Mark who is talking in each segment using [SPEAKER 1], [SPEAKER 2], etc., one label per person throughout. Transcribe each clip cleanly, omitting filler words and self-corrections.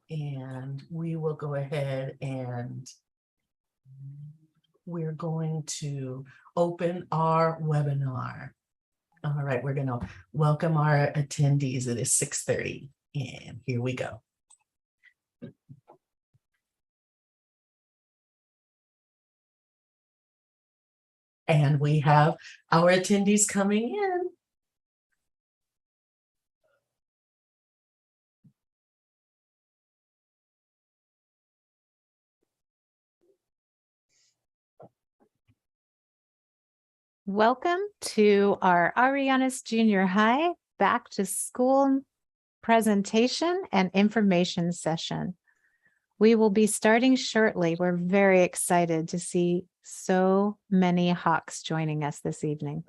[SPEAKER 1] And we will go ahead and we're going to open our webinar. All right, we're going to welcome our attendees. It is 6:30 and here we go. And we have our attendees coming in.
[SPEAKER 2] Welcome to our Arianas Junior High Back to School presentation and information session. We will be starting shortly. We're very excited to see so many Hawks joining us this evening.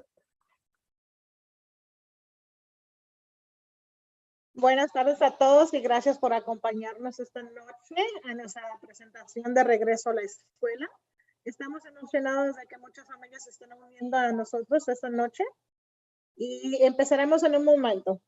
[SPEAKER 3] Buenas tardes a todos y gracias por acompañarnos esta noche a nuestra presentación de regreso a la escuela. Estamos emocionados de que muchas familias se estén uniendo a nosotros esta noche y empezaremos en un momento.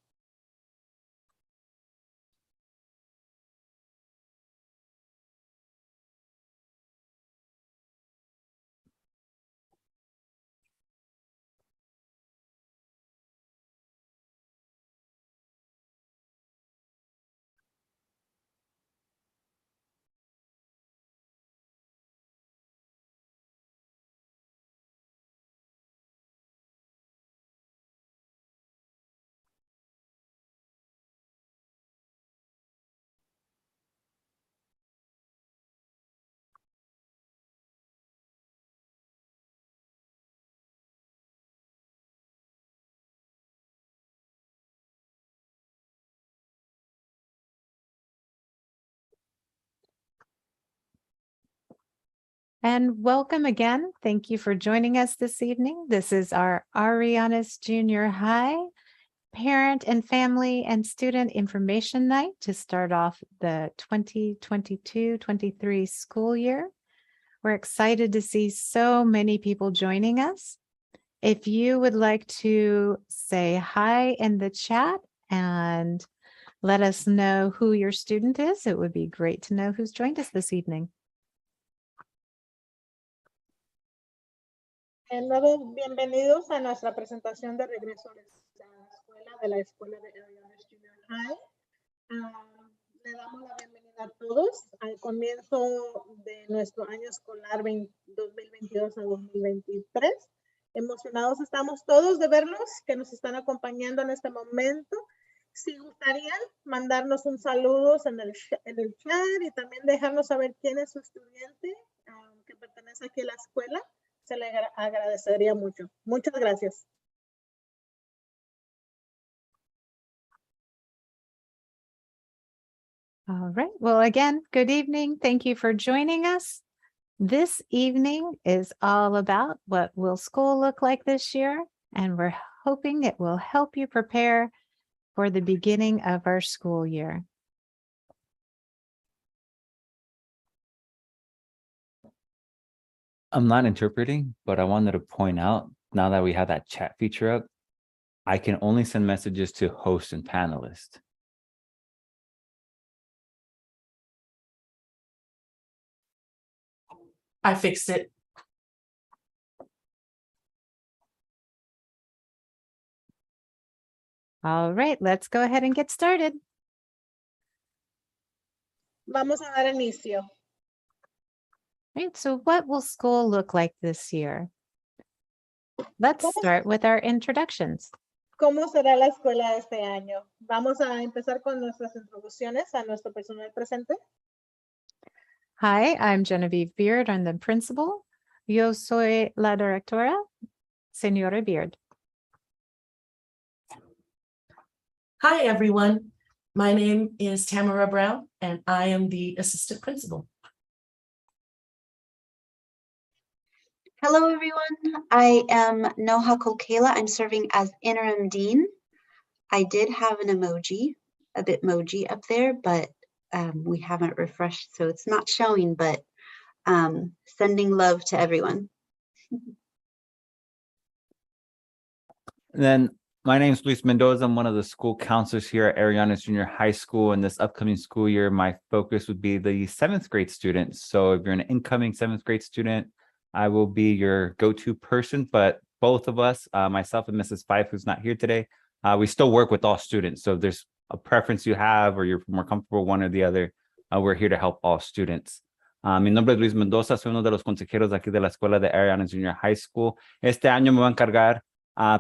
[SPEAKER 2] And welcome again. Thank you for joining us this evening. This is our Arianas Junior High Parent and Family and Student Information Night to start off the 2022-23 school year. We're excited to see so many people joining us. If you would like to say hi in the chat and let us know who your student is, it would be great to know who's joined us this evening.
[SPEAKER 3] De nuevo, bienvenidos a nuestra presentación de regreso a la escuela de Arianas Junior High. Le damos la bienvenida a todos al comienzo de nuestro año escolar 2022 a 2023. Emocionados estamos todos de verlos que nos están acompañando en este momento. Si gustarían mandarnos un saludo en el chat y también dejarnos saber quién es su estudiante que pertenece aquí a la escuela, se le agradecería mucho. Muchas gracias.
[SPEAKER 2] All right. Well, again, good evening. Thank you for joining us. This evening is all about what will school look like this year, and we're hoping it will help you prepare for the beginning of our school year.
[SPEAKER 4] I'm not interpreting, but I wanted to point out, now that we have that chat feature up, I can only send messages to host and panelist.
[SPEAKER 1] I fixed it.
[SPEAKER 2] All right, let's go ahead and get started.
[SPEAKER 3] Vamos a dar inicio.
[SPEAKER 2] Right, so what will school look like this year? Let's start with our introductions.
[SPEAKER 3] ¿Cómo será la escuela este año? Vamos a empezar con nuestras introducciones a nuestro personal presente.
[SPEAKER 2] Hi, I'm Genevieve Beard. I'm the principal. Yo soy la directora, Señora Beard.
[SPEAKER 1] Hi, everyone. My name is Tamara Brown, and I am the assistant principal.
[SPEAKER 5] Hello, everyone. I am Noha Kokela. I'm serving as interim dean. I did have an emoji, a Bitmoji up there, but we haven't refreshed, so it's not showing, but sending love to everyone.
[SPEAKER 4] Then My name is Luis Mendoza. I'm one of the school counselors here at Arianas Junior High School. In this upcoming school year, my focus would be the 7th grade students. So if you're an incoming 7th grade student, I will be your go-to person. But both of us, myself and Mrs. Fife, who's not here today, we still work with all students. So if there's a preference you have or you're more comfortable one or the other, we're here to help all students. Mi nombre es Luis Mendoza, soy uno de los consejeros aquí de la escuela de Arianas Junior High School. Este año me voy a encargar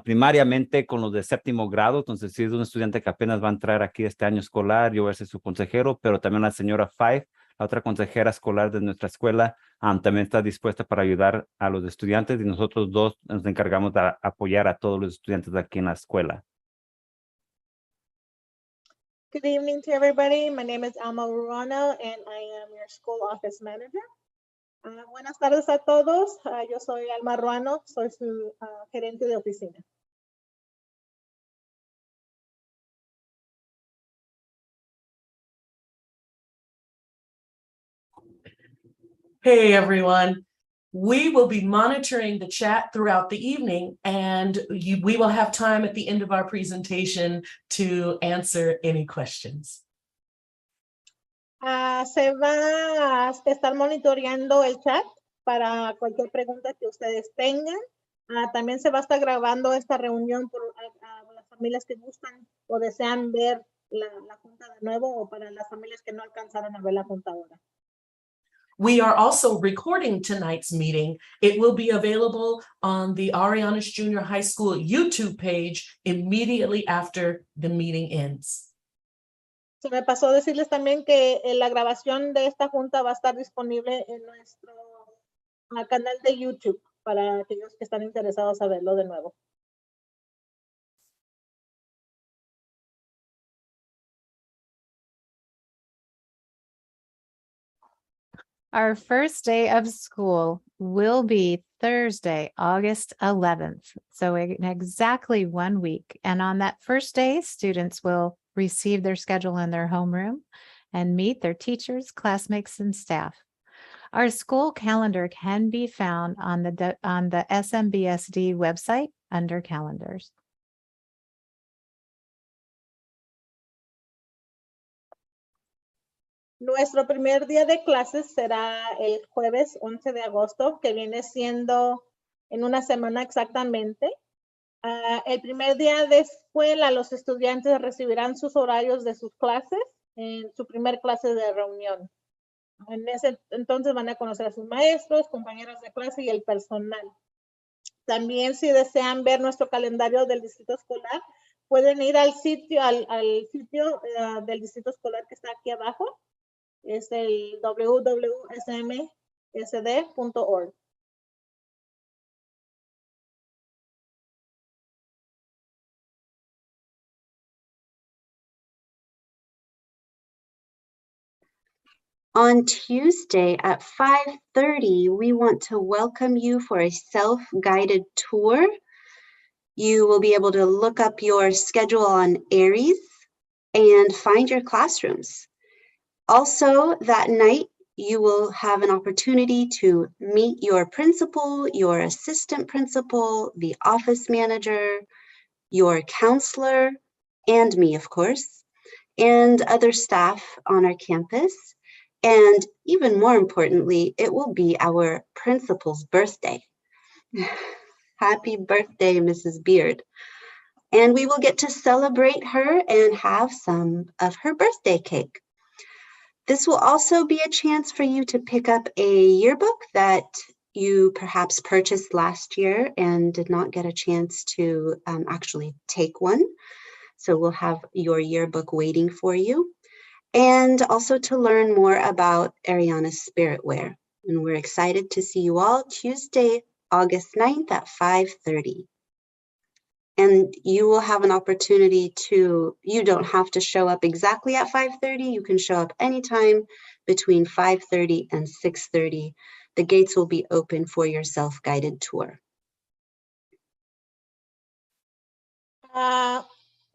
[SPEAKER 4] primariamente con los de 7º grado. Entonces, si es un estudiante que apenas va a entrar aquí este año escolar, yo voy a ser su consejero, pero también la señora Fife, la otra consejera escolar de nuestra escuela, también está dispuesta para ayudar a los estudiantes y nosotros dos nos encargamos de apoyar a todos los estudiantes aquí en la escuela.
[SPEAKER 3] Good evening to everybody. My name is Alma Ruano and I am your school office manager. Buenas tardes a todos. Yo soy Alma Ruano, soy su gerente de oficina.
[SPEAKER 1] Hey, everyone. We will be monitoring the chat throughout the evening, and we will have time at the end of our presentation to answer any questions.
[SPEAKER 3] Se va a estar monitoreando el chat para cualquier pregunta que ustedes tengan. También se va a estar grabando esta reunión por las familias que gustan o desean ver la junta de nuevo, o para las familias que no alcanzaron a ver la junta ahora.
[SPEAKER 1] We are also recording tonight's meeting. It will be available on the Arianas Junior High School YouTube page immediately after the meeting ends.
[SPEAKER 3] Se me pasó decirles también que la grabación de esta junta va a estar disponible en nuestro canal de YouTube para aquellos que están interesados a verlo de nuevo.
[SPEAKER 2] Our first day of school will be Thursday, August 11th. So in exactly 1 week. And on that first day, students will receive their schedule in their homeroom and meet their teachers, classmates, and staff. Our school calendar can be found on the SMBSD website under calendars.
[SPEAKER 3] Nuestro primer día de clases será el jueves 11 de agosto, que viene siendo en una semana exactamente. El primer día de escuela, los estudiantes recibirán sus horarios de sus clases en su primer clase de reunión. En ese entonces van a conocer a sus maestros, compañeros de clase y el personal. También, si desean ver nuestro calendario del distrito escolar, pueden ir al sitio, del distrito escolar que está aquí abajo. Es el www.smsd.org.
[SPEAKER 5] On Tuesday at 5:30, we want to welcome you for a self-guided tour. You will be able to look up your schedule on Aries and find your classrooms. Also, that night, you will have an opportunity to meet your principal, your assistant principal, the office manager, your counselor, and me, of course, and other staff on our campus. And even more importantly, it will be our principal's birthday. Happy birthday, Mrs. Beard. And we will get to celebrate her and have some of her birthday cake. This will also be a chance for you to pick up a yearbook that you perhaps purchased last year and did not get a chance to actually take one. So we'll have your yearbook waiting for you. And also to learn more about Ariana's Spirit Wear. And we're excited to see you all Tuesday, August 9th at 5:30. And you will have an opportunity you don't have to show up exactly at 5:30. You can show up anytime between 5:30 and 6:30. The gates will be open for your self-guided tour.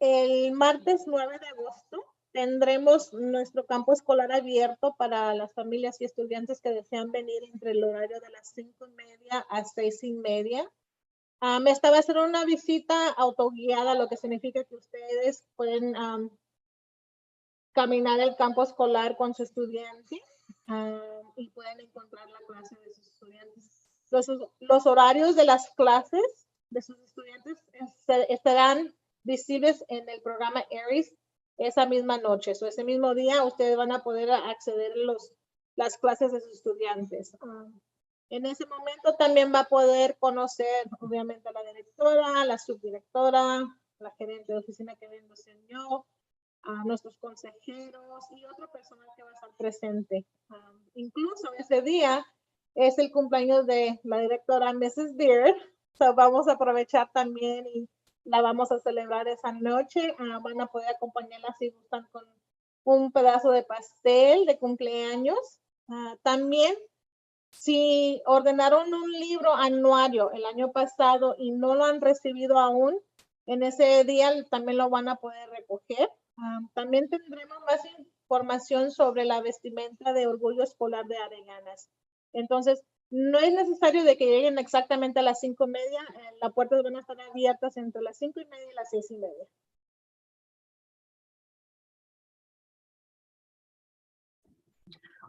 [SPEAKER 3] El martes 9 de agosto tendremos nuestro campo escolar abierto para las familias y estudiantes que desean venir entre el horario de las 5:30 a 6:30. Esta va a ser una visita autoguiada, lo que significa que ustedes pueden caminar el campo escolar con su estudiante y pueden encontrar la clase de sus estudiantes. Los horarios de las clases de sus estudiantes estarán visibles en el programa ARIES esa misma noche. So, ese mismo día ustedes van a poder acceder a las clases de sus estudiantes. En ese momento también va a poder conocer, obviamente, a la directora, la subdirectora, la gerente de oficina que bien lo enseñó, a nuestros consejeros y otra persona que va a estar presente. Incluso ese día es el cumpleaños de la directora Mrs. Beard. So vamos a aprovechar también y la vamos a celebrar esa noche. Van a poder acompañarla si gustan con un pedazo de pastel de cumpleaños. También si ordenaron un libro anuario el año pasado y no lo han recibido aún, en ese día también lo van a poder recoger. También tendremos más información sobre la vestimenta de Orgullo Escolar de Arellanas. Entonces, no es necesario de que lleguen exactamente a las 5:30. Las puertas van a estar abiertas entre las 5:30 y las 6:30.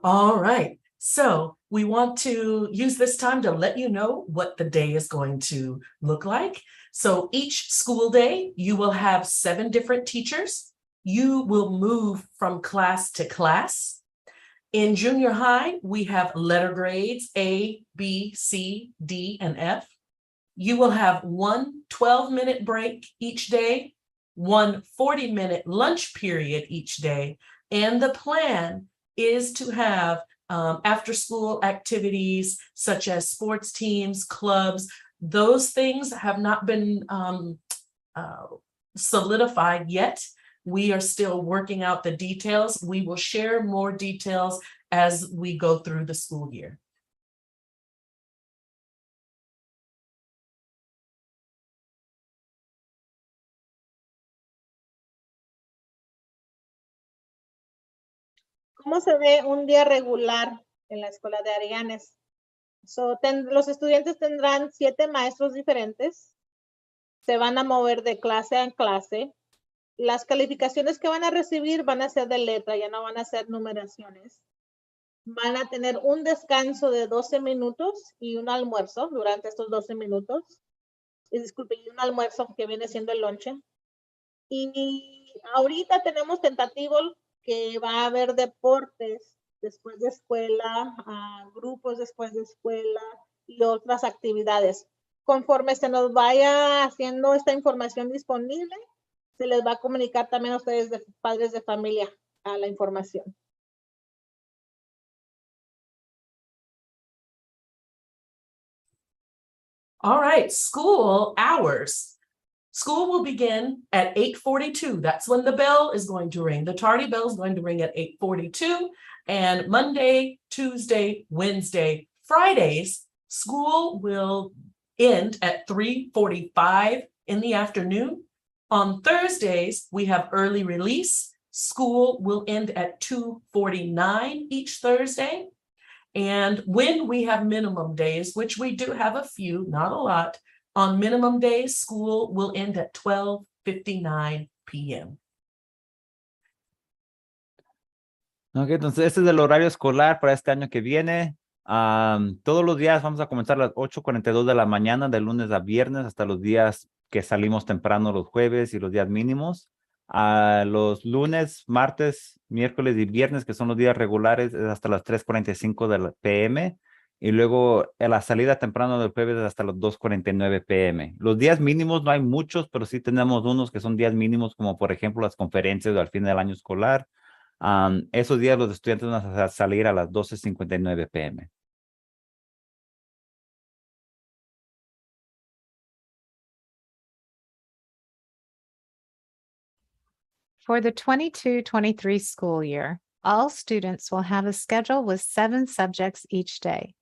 [SPEAKER 1] All right. So we want to use this time to let you know what the day is going to look like. So each school day, you will have 7 different teachers. You will move from class to class. In junior high, we have letter grades A, B, C, D, and F. You will have one 12-minute break each day, one 40-minute lunch period each day, and the plan is to have after-school activities such as sports teams, clubs. Those things have not been solidified yet. We are still working out the details. We will share more details as we go through the school year.
[SPEAKER 3] ¿Cómo se ve un día regular en la escuela de Arellanes? Los estudiantes tendrán 7 maestros diferentes. Se van a mover de clase en clase. Las calificaciones que van a recibir van a ser de letra, ya no van a ser numeraciones. Van a tener un descanso de 12 minutos y un almuerzo durante estos 12 minutos. Y disculpe, y un almuerzo que viene siendo el lonche. Y ahorita tenemos tentativo que va a haber deportes después de escuela, grupos después de escuela y otras actividades. Conforme se nos vaya haciendo esta información disponible, se les va a comunicar también a ustedes, padres de familia, a la información.
[SPEAKER 1] All right, school hours. School will begin at 8:42. That's when the bell is going to ring. The tardy bell is going to ring at 8:42. And Monday, Tuesday, Wednesday, Fridays, school will end at 3:45 in the afternoon. On Thursdays, we have early release. School will end at 2:49 each Thursday. And when we have minimum days, which we do have a few, not a lot, on minimum days, school will end at 12:59 p.m.
[SPEAKER 4] Ok, entonces este es el horario escolar para este año que viene. Todos los días vamos a comenzar a las 8:42 de la mañana, de lunes a viernes, hasta los días que salimos temprano los jueves y los días mínimos. Los lunes, martes, miércoles y viernes, que son los días regulares, es hasta las 3:45 de la p.m. Y luego la salida temprano del jueves es hasta las 2:49 p.m. Los días mínimos no hay muchos, pero sí tenemos unos que son días mínimos, como por ejemplo las conferencias al fin del año escolar. Esos días los estudiantes van a salir a las 12:59 p.m.
[SPEAKER 2] For the 22-23 school year, all students will have a schedule with 7 subjects each day: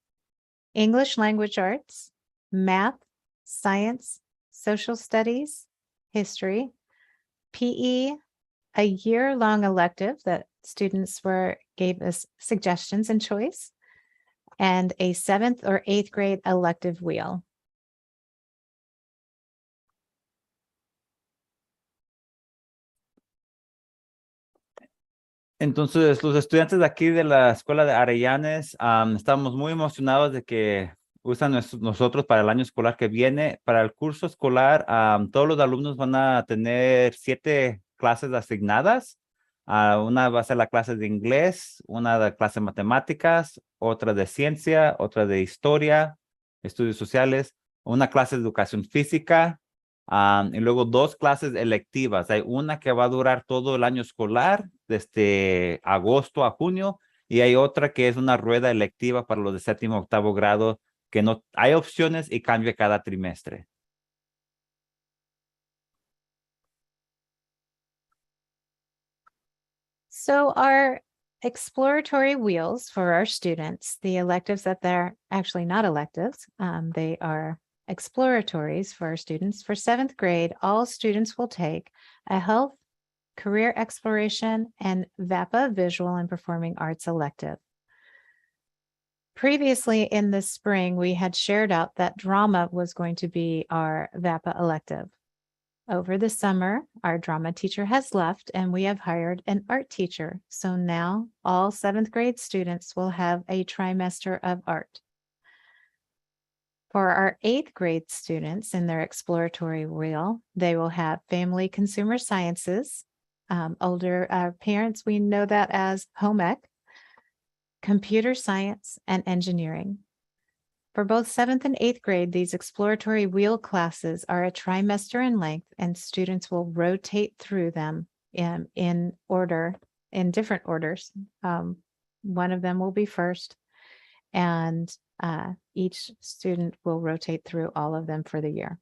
[SPEAKER 2] English language arts, math, science, social studies, history, PE, a year-long elective that students gave us suggestions and choice, and a 7th or 8th grade elective wheel.
[SPEAKER 4] Entonces, los estudiantes de aquí de la Escuela de Arellanes, estamos muy emocionados de que usan nosotros para el año escolar que viene. Para el curso escolar, todos los alumnos van a tener 7 clases asignadas. Una va a ser la clase de inglés, una de clase de matemáticas, otra de ciencia, otra de historia, estudios sociales, una clase de educación física. Y luego 2 clases electivas. Hay una que va a durar todo el año escolar, desde agosto a junio, y hay otra que es una rueda electiva para los de 7º, 8º grado, que no hay opciones y cambia cada trimestre.
[SPEAKER 2] So our exploratory wheels for our students, the electives that they're actually not electives, they are exploratories for our students. For 7th grade, all students will take a health, career exploration, and VAPA visual and performing arts elective. Previously in the spring, we had shared out that drama was going to be our VAPA elective. Over the summer, our drama teacher has left and we have hired an art teacher. So now all 7th grade students will have a trimester of art. For our 8th grade students in their exploratory wheel, they will have family consumer sciences. Older parents, we know that as home ec, computer science, and engineering. For both 7th and 8th grade, these exploratory wheel classes are a trimester in length, and students will rotate through them in order, in different orders. One of them will be first, and each student will rotate through all of them for the year.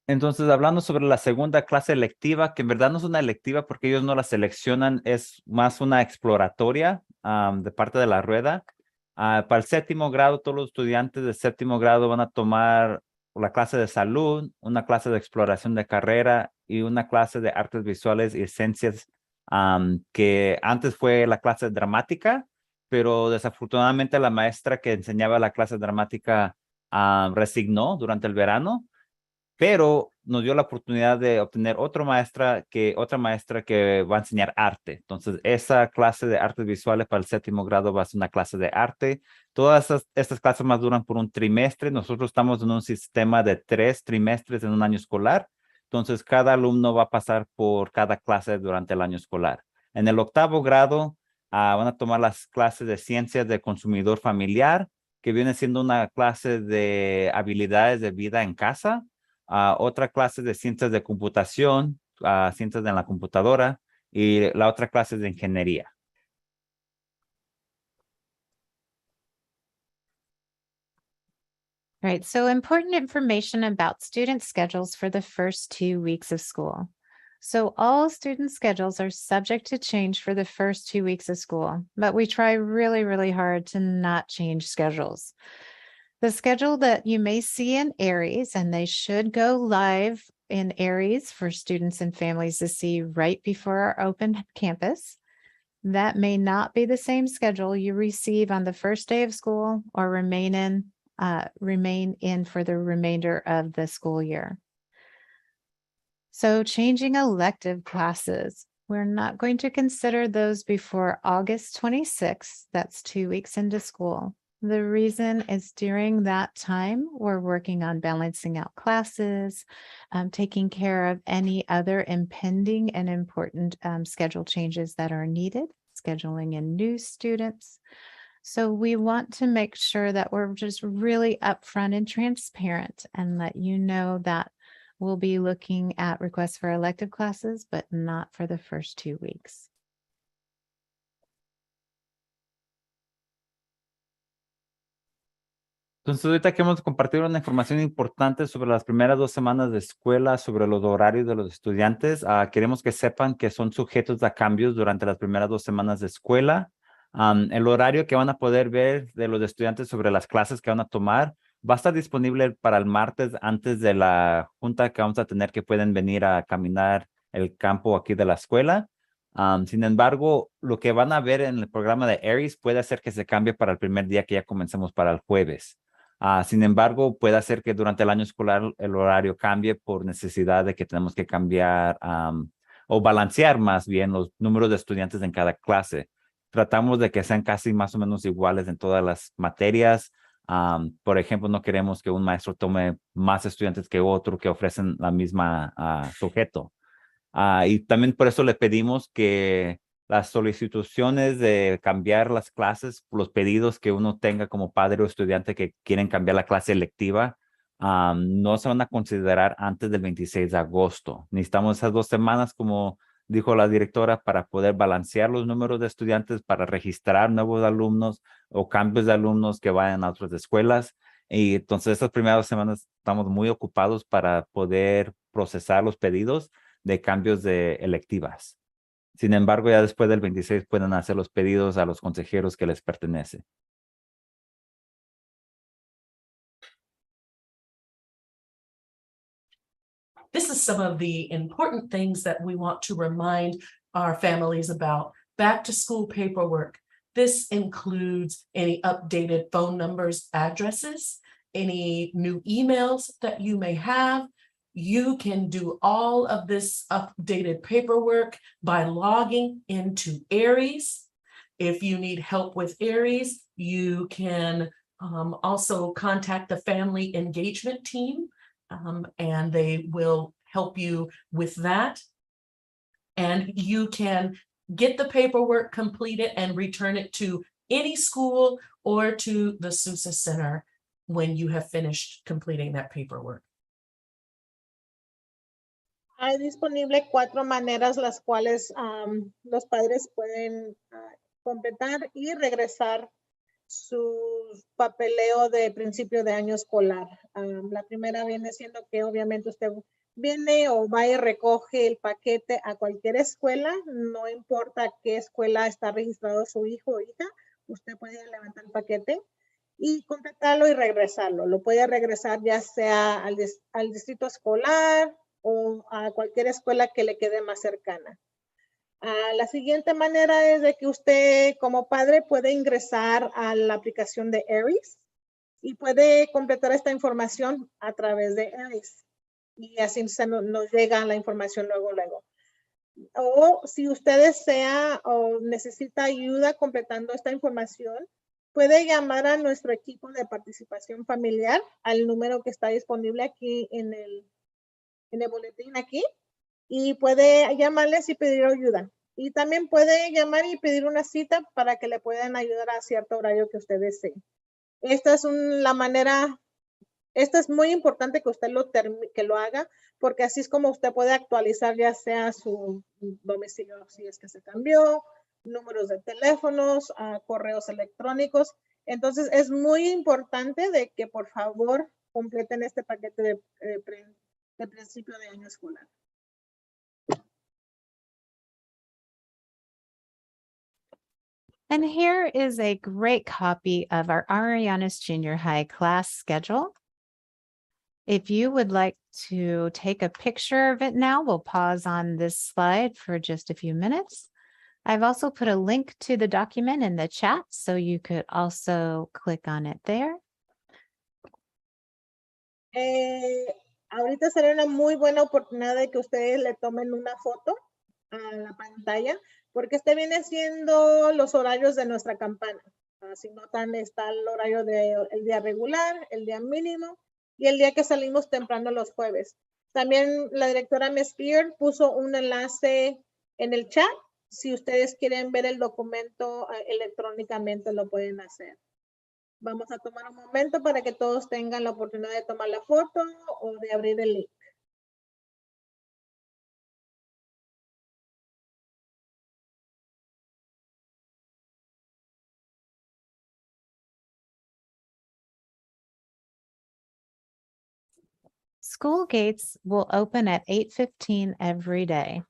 [SPEAKER 4] Entonces, hablando sobre la segunda clase electiva, que en verdad no es una electiva porque ellos no la seleccionan, es más una exploratoria de parte de la rueda. Para el 7º grado, todos los estudiantes de 7º grado van a tomar la clase de salud, una clase de exploración de carrera y una clase de artes visuales y ciencias, que antes fue la clase dramática, pero desafortunadamente la maestra que enseñaba la clase dramática resignó durante el verano, pero nos dio la oportunidad de obtener otra maestra que va a enseñar arte. Entonces, esa clase de artes visuales para el 7º grado va a ser una clase de arte. Todas estas clases más duran por un trimestre. Nosotros estamos en un sistema de 3 trimestres en un año escolar. Entonces, cada alumno va a pasar por cada clase durante el año escolar. En el 8º grado, van a tomar las clases de ciencias de consumidor familiar, que viene siendo una clase de habilidades de vida en casa. Otra clase de ciencias de computación, ciencias de la computadora, y la otra clase de ingeniería.
[SPEAKER 2] Right, so important information about student schedules for the first 2 weeks of school. So all student schedules are subject to change for the first 2 weeks of school, but we try really, really hard to not change schedules. The schedule that you may see in Aries, and they should go live in Aries for students and families to see right before our open campus. That may not be the same schedule you receive on the first day of school or remain in for the remainder of the school year. So changing elective classes, we're not going to consider those before August 26th. That's 2 weeks into school. The reason is during that time, we're working on balancing out classes, taking care of any other impending and important schedule changes that are needed, scheduling in new students. So we want to make sure that we're just really upfront and transparent and let you know that we'll be looking at requests for elective classes, but not for the first 2 weeks.
[SPEAKER 4] Entonces, ahorita queremos compartir una información importante sobre las primeras 2 semanas de escuela, sobre los horarios de los estudiantes. Queremos que sepan que son sujetos a cambios durante las primeras 2 semanas de escuela. El horario que van a poder ver de los estudiantes sobre las clases que van a tomar va a estar disponible para el martes antes de la junta que vamos a tener, que pueden venir a caminar el campo aquí de la escuela. Sin embargo, lo que van a ver en el programa de Aries puede hacer que se cambie para el primer día que ya comencemos para el jueves. Sin embargo, puede hacer que durante el año escolar el horario cambie por necesidad de que tenemos que cambiar o balancear más bien los números de estudiantes en cada clase. Tratamos de que sean casi más o menos iguales en todas las materias. Por ejemplo, no queremos que un maestro tome más estudiantes que otro que ofrecen la misma sujeto. Y también por eso le pedimos que las solicitaciones de cambiar las clases, los pedidos que uno tenga como padre o estudiante que quieren cambiar la clase electiva, no se van a considerar antes del 26 de agosto. Necesitamos esas 2 semanas, como dijo la directora, para poder balancear los números de estudiantes, para registrar nuevos alumnos o cambios de alumnos que vayan a otras escuelas. Y entonces estas primeras 2 semanas estamos muy ocupados para poder procesar los pedidos de cambios de electivas. Sin embargo, ya después del 26 pueden hacer los pedidos a los consejeros que les pertenece.
[SPEAKER 1] This is some of the important things that we want to remind our families about. Back to school paperwork. This includes any updated phone numbers, addresses, any new emails that you may have. You can do all of this updated paperwork by logging into Aries. If you need help with Aries, you can also contact the family engagement team, and they will help you with that. And you can get the paperwork completed and return it to any school or to the Sousa Center when you have finished completing that paperwork.
[SPEAKER 3] Hay disponible 4 maneras las cuales los padres pueden completar y regresar su papeleo de principio de año escolar. La primera viene siendo que obviamente usted viene o va y recoge el paquete a cualquier escuela, no importa qué escuela está registrado su hijo o hija, usted puede levantar el paquete y completarlo y regresarlo. Lo puede regresar ya sea al distrito escolar o a cualquier escuela que le quede más cercana. La siguiente manera es de que usted como padre puede ingresar a la aplicación de Aries y puede completar esta información a través de Aries. Y así nos llega la información luego. O si usted desea o necesita ayuda completando esta información, puede llamar a nuestro equipo de participación familiar al número que está disponible aquí en el boletín aquí, y puede llamarles y pedir ayuda. Y también puede llamar y pedir una cita para que le puedan ayudar a cierto horario que usted desee. Esta es la manera. Esto es muy importante que usted lo haga, porque así es como usted puede actualizar ya sea su domicilio si es que se cambió, números de teléfonos, correos electrónicos. Entonces es muy importante de que por favor completen este paquete de principio de año escolar.
[SPEAKER 2] And here is a great copy of our Arianas Junior High class schedule. If you would like to take a picture of it now, we'll pause on this slide for just a few minutes. I've also put a link to the document in the chat, so you could also click on it there.
[SPEAKER 3] Ahorita sería una muy buena oportunidad de que ustedes le tomen una foto a la pantalla, porque este viene siendo los horarios de nuestra campana. Si notan, está el horario del día regular, el día mínimo y el día que salimos temprano los jueves. También la directora Mespier puso un enlace en el chat. Si ustedes quieren ver el documento electrónicamente, lo pueden hacer. Vamos a tomar un momento para que todos tengan la oportunidad de tomar la foto o de abrir el link.
[SPEAKER 2] School gates will open at 8:15 every day.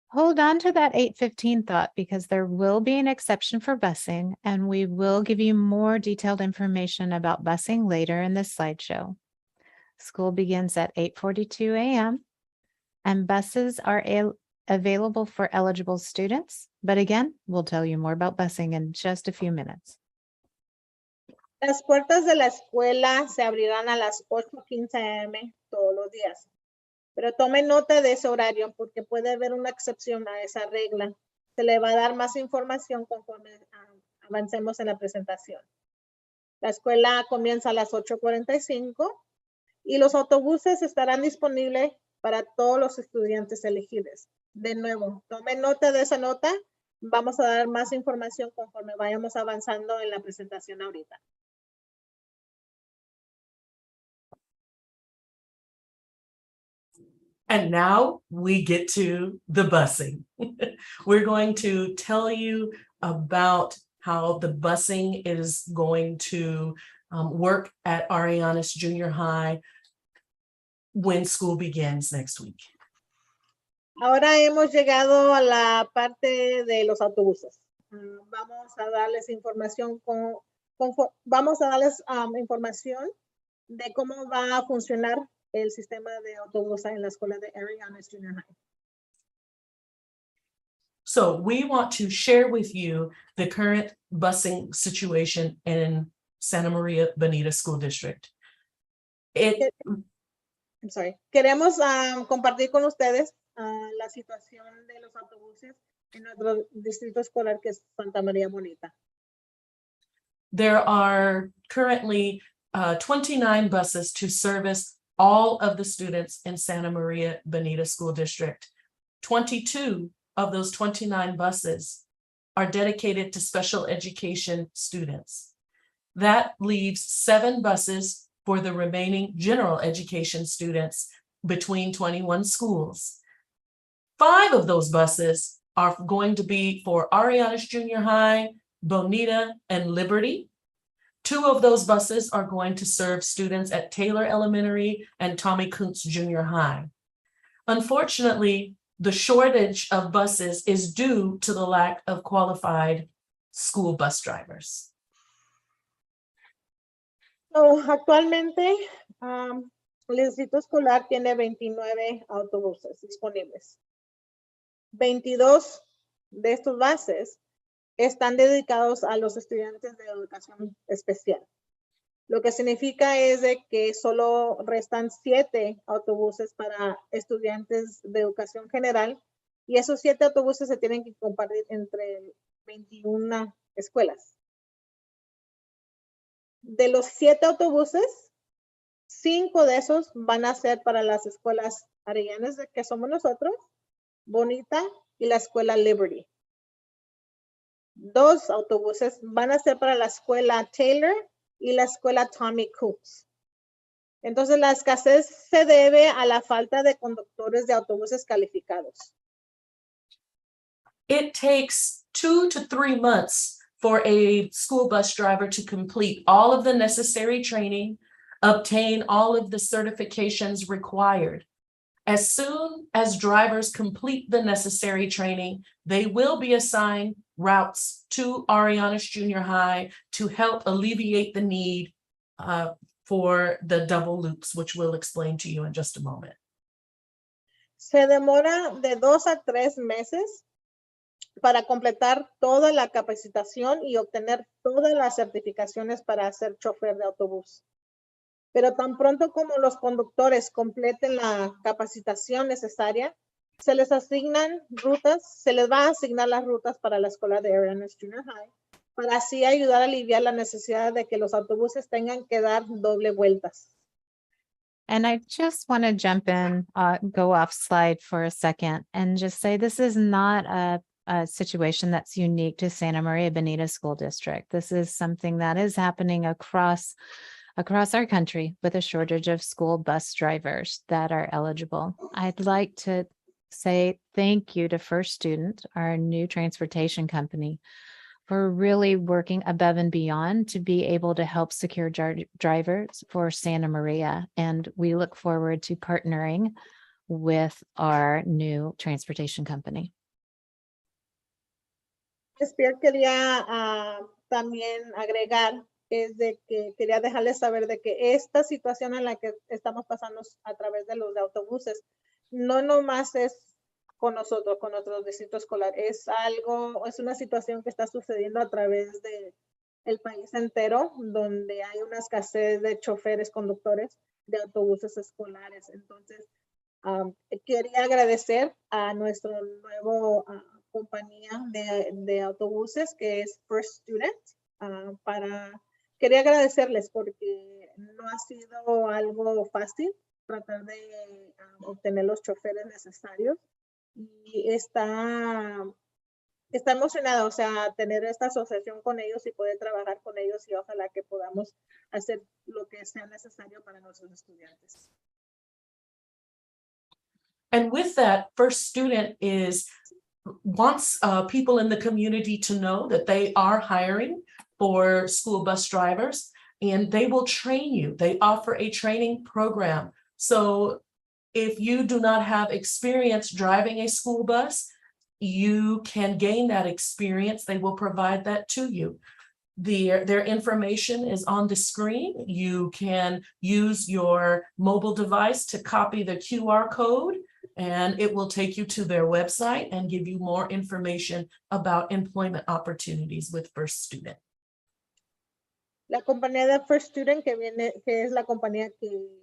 [SPEAKER 2] Hold on to that 8:15 thought, because there will be an exception for busing, and we will give you more detailed information about busing later in this slideshow. School begins at 8:42 a.m. and buses are available for eligible students. But again, we'll tell you more about busing in just a few minutes.
[SPEAKER 3] Las puertas de la escuela se abrirán a las 8:15 a.m. todos los días. Pero tome nota de ese horario porque puede haber una excepción a esa regla. Se le va a dar más información conforme avancemos en la presentación. La escuela comienza a las 8:45 y los autobuses estarán disponibles para todos los estudiantes elegibles. De nuevo, tome nota de esa nota. Vamos a dar más información conforme vayamos avanzando en la presentación ahorita.
[SPEAKER 1] And now we get to the busing. We're going to tell you about how the busing is going to work at Arianas Junior High when school begins next week.
[SPEAKER 3] Ahora hemos llegado a la parte de los autobuses. Vamos a darles información información de cómo va a funcionar el sistema de autobuses en la escuela de Arianas Junior High.
[SPEAKER 1] So we want to share with you the current busing situation in Santa Maria Bonita School District.
[SPEAKER 3] I'm sorry. Queremos compartir con ustedes la situación de los autobuses en nuestro distrito escolar que es Santa María Bonita.
[SPEAKER 1] There are currently 29 buses to service all of the students in Santa Maria Bonita School District. 22 of those 29 buses are dedicated to special education students. That leaves 7 buses for the remaining general education students between 21 schools. 5 of those buses are going to be for Arianas Junior High, Bonita, and Liberty. 2 of those buses are going to serve students at Taylor Elementary and Tommy Kuntz Junior High. Unfortunately, the shortage of buses is due to the lack of qualified school bus drivers.
[SPEAKER 3] So, actualmente, el distrito escolar tiene 29 autobuses disponibles. 22 de estos buses están dedicados a los estudiantes de educación especial. Lo que significa es de que solo restan 7 autobuses para estudiantes de educación general y esos 7 autobuses se tienen que compartir entre 21 escuelas. De los 7 autobuses, 5 de esos van a ser para las escuelas arellanas que somos nosotros, Bonita y la escuela Liberty. 2 autobuses van a ser para la escuela Taylor y la escuela Tommy Kuntz. Entonces, la escasez se debe a la falta de conductores de autobuses calificados.
[SPEAKER 1] It takes 2 to 3 months for a school bus driver to complete all of the necessary training, obtain all of the certifications required. As soon as drivers complete the necessary training, they will be assigned routes to Arianas Junior High to help alleviate the need for the double loops, which we'll explain to you in just a moment.
[SPEAKER 3] Se demora de 2 a 3 meses para completar toda la capacitación y obtener todas las certificaciones para ser chofer de autobús. Pero tan pronto como los conductores completen la capacitación necesaria, se les asignan rutas, se les va a asignar las rutas para la escuela de Arianas Junior High, para así ayudar a aliviar la necesidad de que los autobuses tengan que dar doble vueltas.
[SPEAKER 2] And I just want to jump in, go off slide for a second and just say this is not a situation that's unique to Santa Maria Bonita School District. This is something that is happening across our country with a shortage of school bus drivers that are eligible. I'd like to say thank you to First Student, our new transportation company, for really working above and beyond to be able to help secure drivers for Santa Maria. And we look forward to partnering with our new transportation company.
[SPEAKER 3] Spear quería también agregar es de que quería dejarles saber de que esta situación en la que estamos pasando a través de los autobuses no nomás es con nosotros, con nuestro distrito escolar, es una situación que está sucediendo a través el país entero, donde hay una escasez de choferes, conductores de autobuses escolares. Entonces, quería agradecer a nuestro nuevo compañía de autobuses, que es First Student, quería agradecerles porque no ha sido algo fácil tratar de obtener los choferes necesarios, y está emocionada, o sea, tener esta asociación con ellos y poder trabajar con ellos, y ojalá que podamos hacer lo que sea necesario para nuestros estudiantes.
[SPEAKER 1] And with that, First Student wants people in the community to know that they are hiring for school bus drivers, and they will train you. They offer a training program. So if you do not have experience driving a school bus, you can gain that experience. They will provide that to you. Their information is on the screen. You can use your mobile device to copy the QR code, and it will take you to their website and give you more information about employment opportunities with First Student.
[SPEAKER 3] La compañía de First Student, que es la compañía que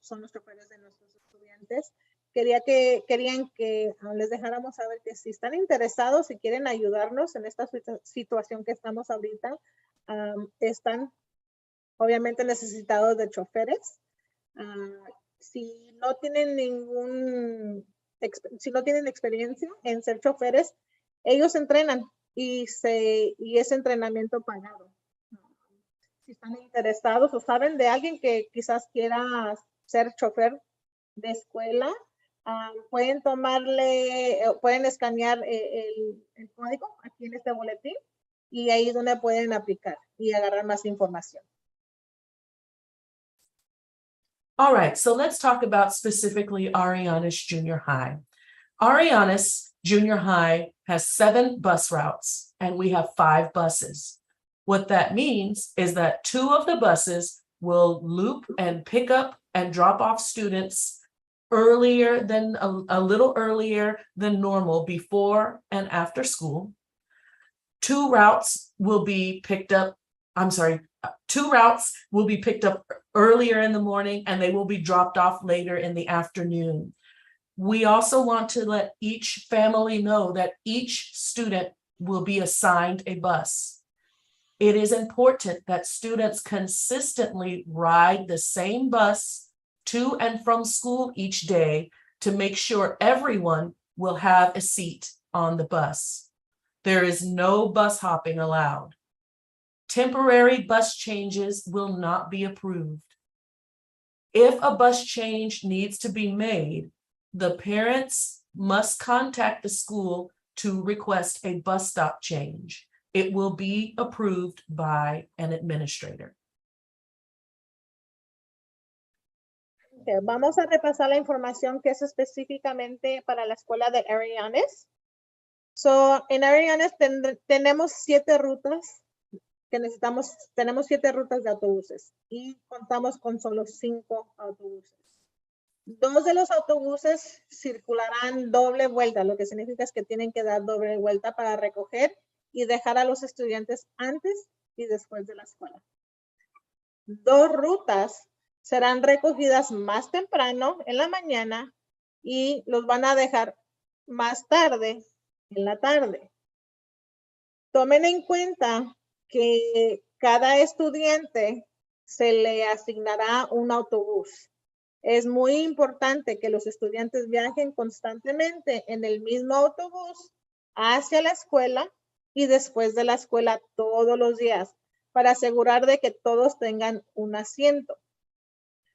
[SPEAKER 3] son los choferes de nuestros estudiantes, querían que les dejáramos saber que si están interesados y quieren ayudarnos en esta situación que estamos ahorita, están obviamente necesitados de choferes. Si no tienen experiencia en ser choferes, ellos entrenan y es entrenamiento pagado. Si están interesados o saben de alguien que quizás quiera ser chofer de escuela, pueden escanear el código aquí en este boletín, y ahí es donde pueden aplicar y agarrar más información.
[SPEAKER 1] All right, so let's talk about specifically Arianes Junior High. Arianes Junior High has 7 bus routes, and we have 5 buses. What that means is that 2 of the buses will loop and pick up and drop off students earlier than a little earlier than normal, before and after school. 2 routes will be picked up. 2 routes will be picked up earlier in the morning, and they will be dropped off later in the afternoon. We also want to let each family know that each student will be assigned a bus. It is important that students consistently ride the same bus to and from school each day to make sure everyone will have a seat on the bus. There is no bus hopping allowed. Temporary bus changes will not be approved. If a bus change needs to be made, the parents must contact the school to request a bus stop change. It will be approved by an administrator.
[SPEAKER 3] Okay, vamos a repasar la información que es específicamente para la escuela de Arianes. So, en Arianes tenemos 7 rutas que tenemos 7 rutas de autobuses y contamos con solo 5 autobuses. 2 de los autobuses circularán doble vuelta, lo que significa es que tienen que dar doble vuelta para recoger y dejar a los estudiantes antes y después de la escuela. 2 rutas serán recogidas más temprano en la mañana y los van a dejar más tarde en la tarde. Tomen en cuenta que cada estudiante se le asignará un autobús. Es muy importante que los estudiantes viajen constantemente en el mismo autobús hacia la escuela y después de la escuela todos los días, para asegurar de que todos tengan un asiento.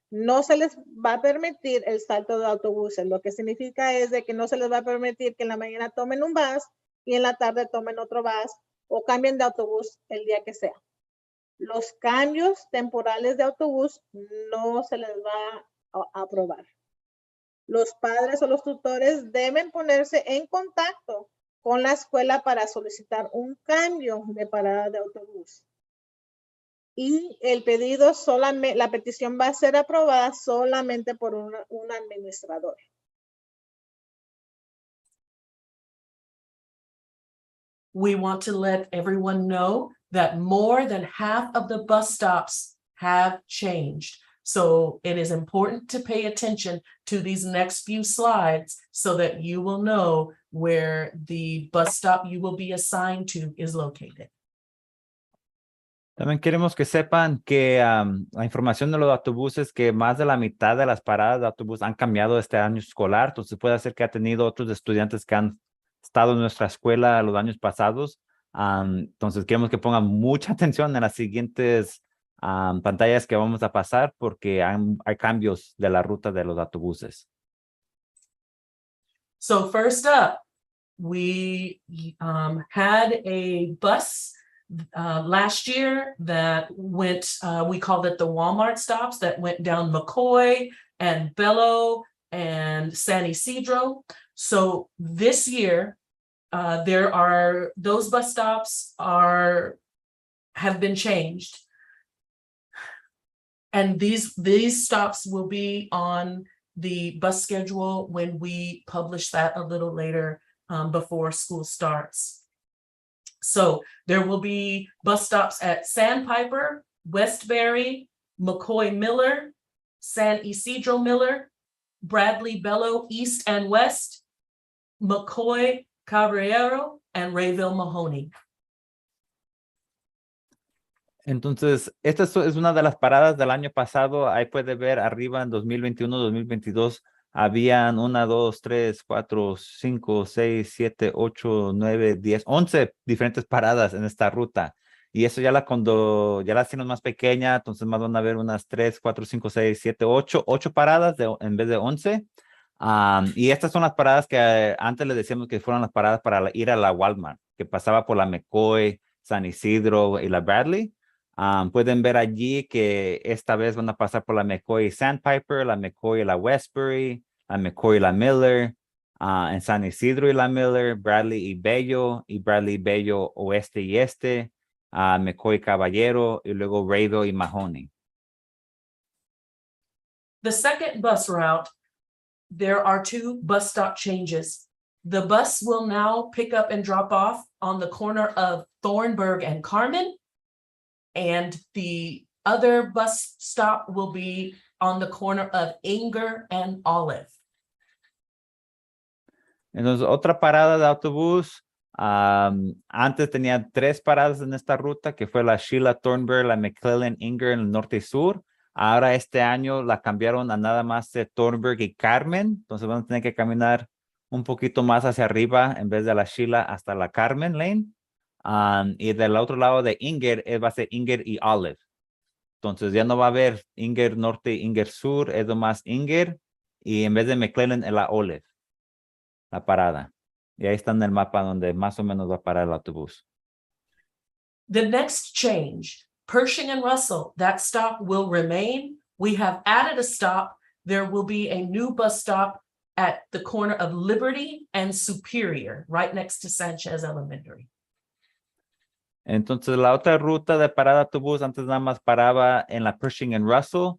[SPEAKER 3] No se les va a permitir el salto de autobuses. Lo que significa es de que no se les va a permitir que en la mañana tomen un bus y en la tarde tomen otro bus o cambien de autobús el día que sea. Los cambios temporales de autobús no se les va a aprobar. Los padres o los tutores deben ponerse en contacto con la escuela para solicitar un cambio de parada de autobús. Y el pedido la petición va a ser aprobada solamente por un administrador.
[SPEAKER 1] We want to let everyone know that more than half of the bus stops have changed. So it is important to pay attention to these next few slides so that you will know where the bus stop you will be assigned to is located.
[SPEAKER 4] También queremos que sepan que la información de los autobuses, que más de la mitad de las paradas de autobús han cambiado este año escolar. Entonces puede ser que ha tenido otros estudiantes que han estado en nuestra escuela los años pasados. Entonces queremos que pongan mucha atención en las siguientes pantallas que vamos a pasar porque hay cambios de la ruta de los autobuses.
[SPEAKER 1] So first up, we had a bus last year that went, we called it the Walmart stops, that went down McCoy and Bello and San Isidro. So this year, those bus stops have been changed. And these stops will be on the bus schedule when we publish that a little later before school starts. So there will be bus stops at Sandpiper, Westbury, McCoy Miller, San Isidro Miller, Bradley Bello East and West, McCoy Caballero, and Rayville Mahoney.
[SPEAKER 4] Entonces, esta es una de las paradas del año pasado. Ahí puede ver arriba en 2021, 2022, habían 1, 2, 3, 4, 5, 6, 7, 8, 9, 10, 11 diferentes paradas en esta ruta. Y eso cuando ya la hacemos más pequeña, entonces más van a ver unas 3, 4, 5, 6, 7, 8 paradas en vez de 11. Y estas son las paradas que antes les decíamos que fueron las paradas para ir a la Walmart, que pasaba por la McCoy, San Isidro y la Bradley. Pueden ver allí que esta vez van a pasar por la McCoy y Sandpiper, la McCoy y la Westbury, la McCoy y la Miller, en San Isidro y la Miller, Bradley y Bello oeste y este, McCoy y Caballero y luego Rayville y Mahoney.
[SPEAKER 1] The second bus route, there are 2 bus stop changes. The bus will now pick up and drop off on the corner of Thornburg and Carmen. And the other bus stop will be on the corner of Inger and Olive.
[SPEAKER 4] Entonces, otra parada de autobús. Antes tenía 3 paradas en esta ruta, que fue la Sheila Thornburg, la McClellan Inger en el norte y sur. Ahora este año la cambiaron a nada más de Thornburg y Carmen. Entonces van a tener que caminar un poquito más hacia arriba en vez de la Sheila hasta la Carmen Lane. Y del otro lado de Inger va a ser Inger y Olive. Entonces ya no va a haber Inger norte, Inger sur, es nomás Inger. Y en vez de McClellan, es la Olive, la parada. Y ahí está en el mapa donde más o menos va a parar el autobús.
[SPEAKER 1] The next change, Pershing and Russell, that stop will remain. We have added a stop. There will be a new bus stop at the corner of Liberty and Superior, right next to Sanchez Elementary.
[SPEAKER 4] Entonces, la otra ruta de parada de autobús antes nada más paraba en la Pershing and Russell.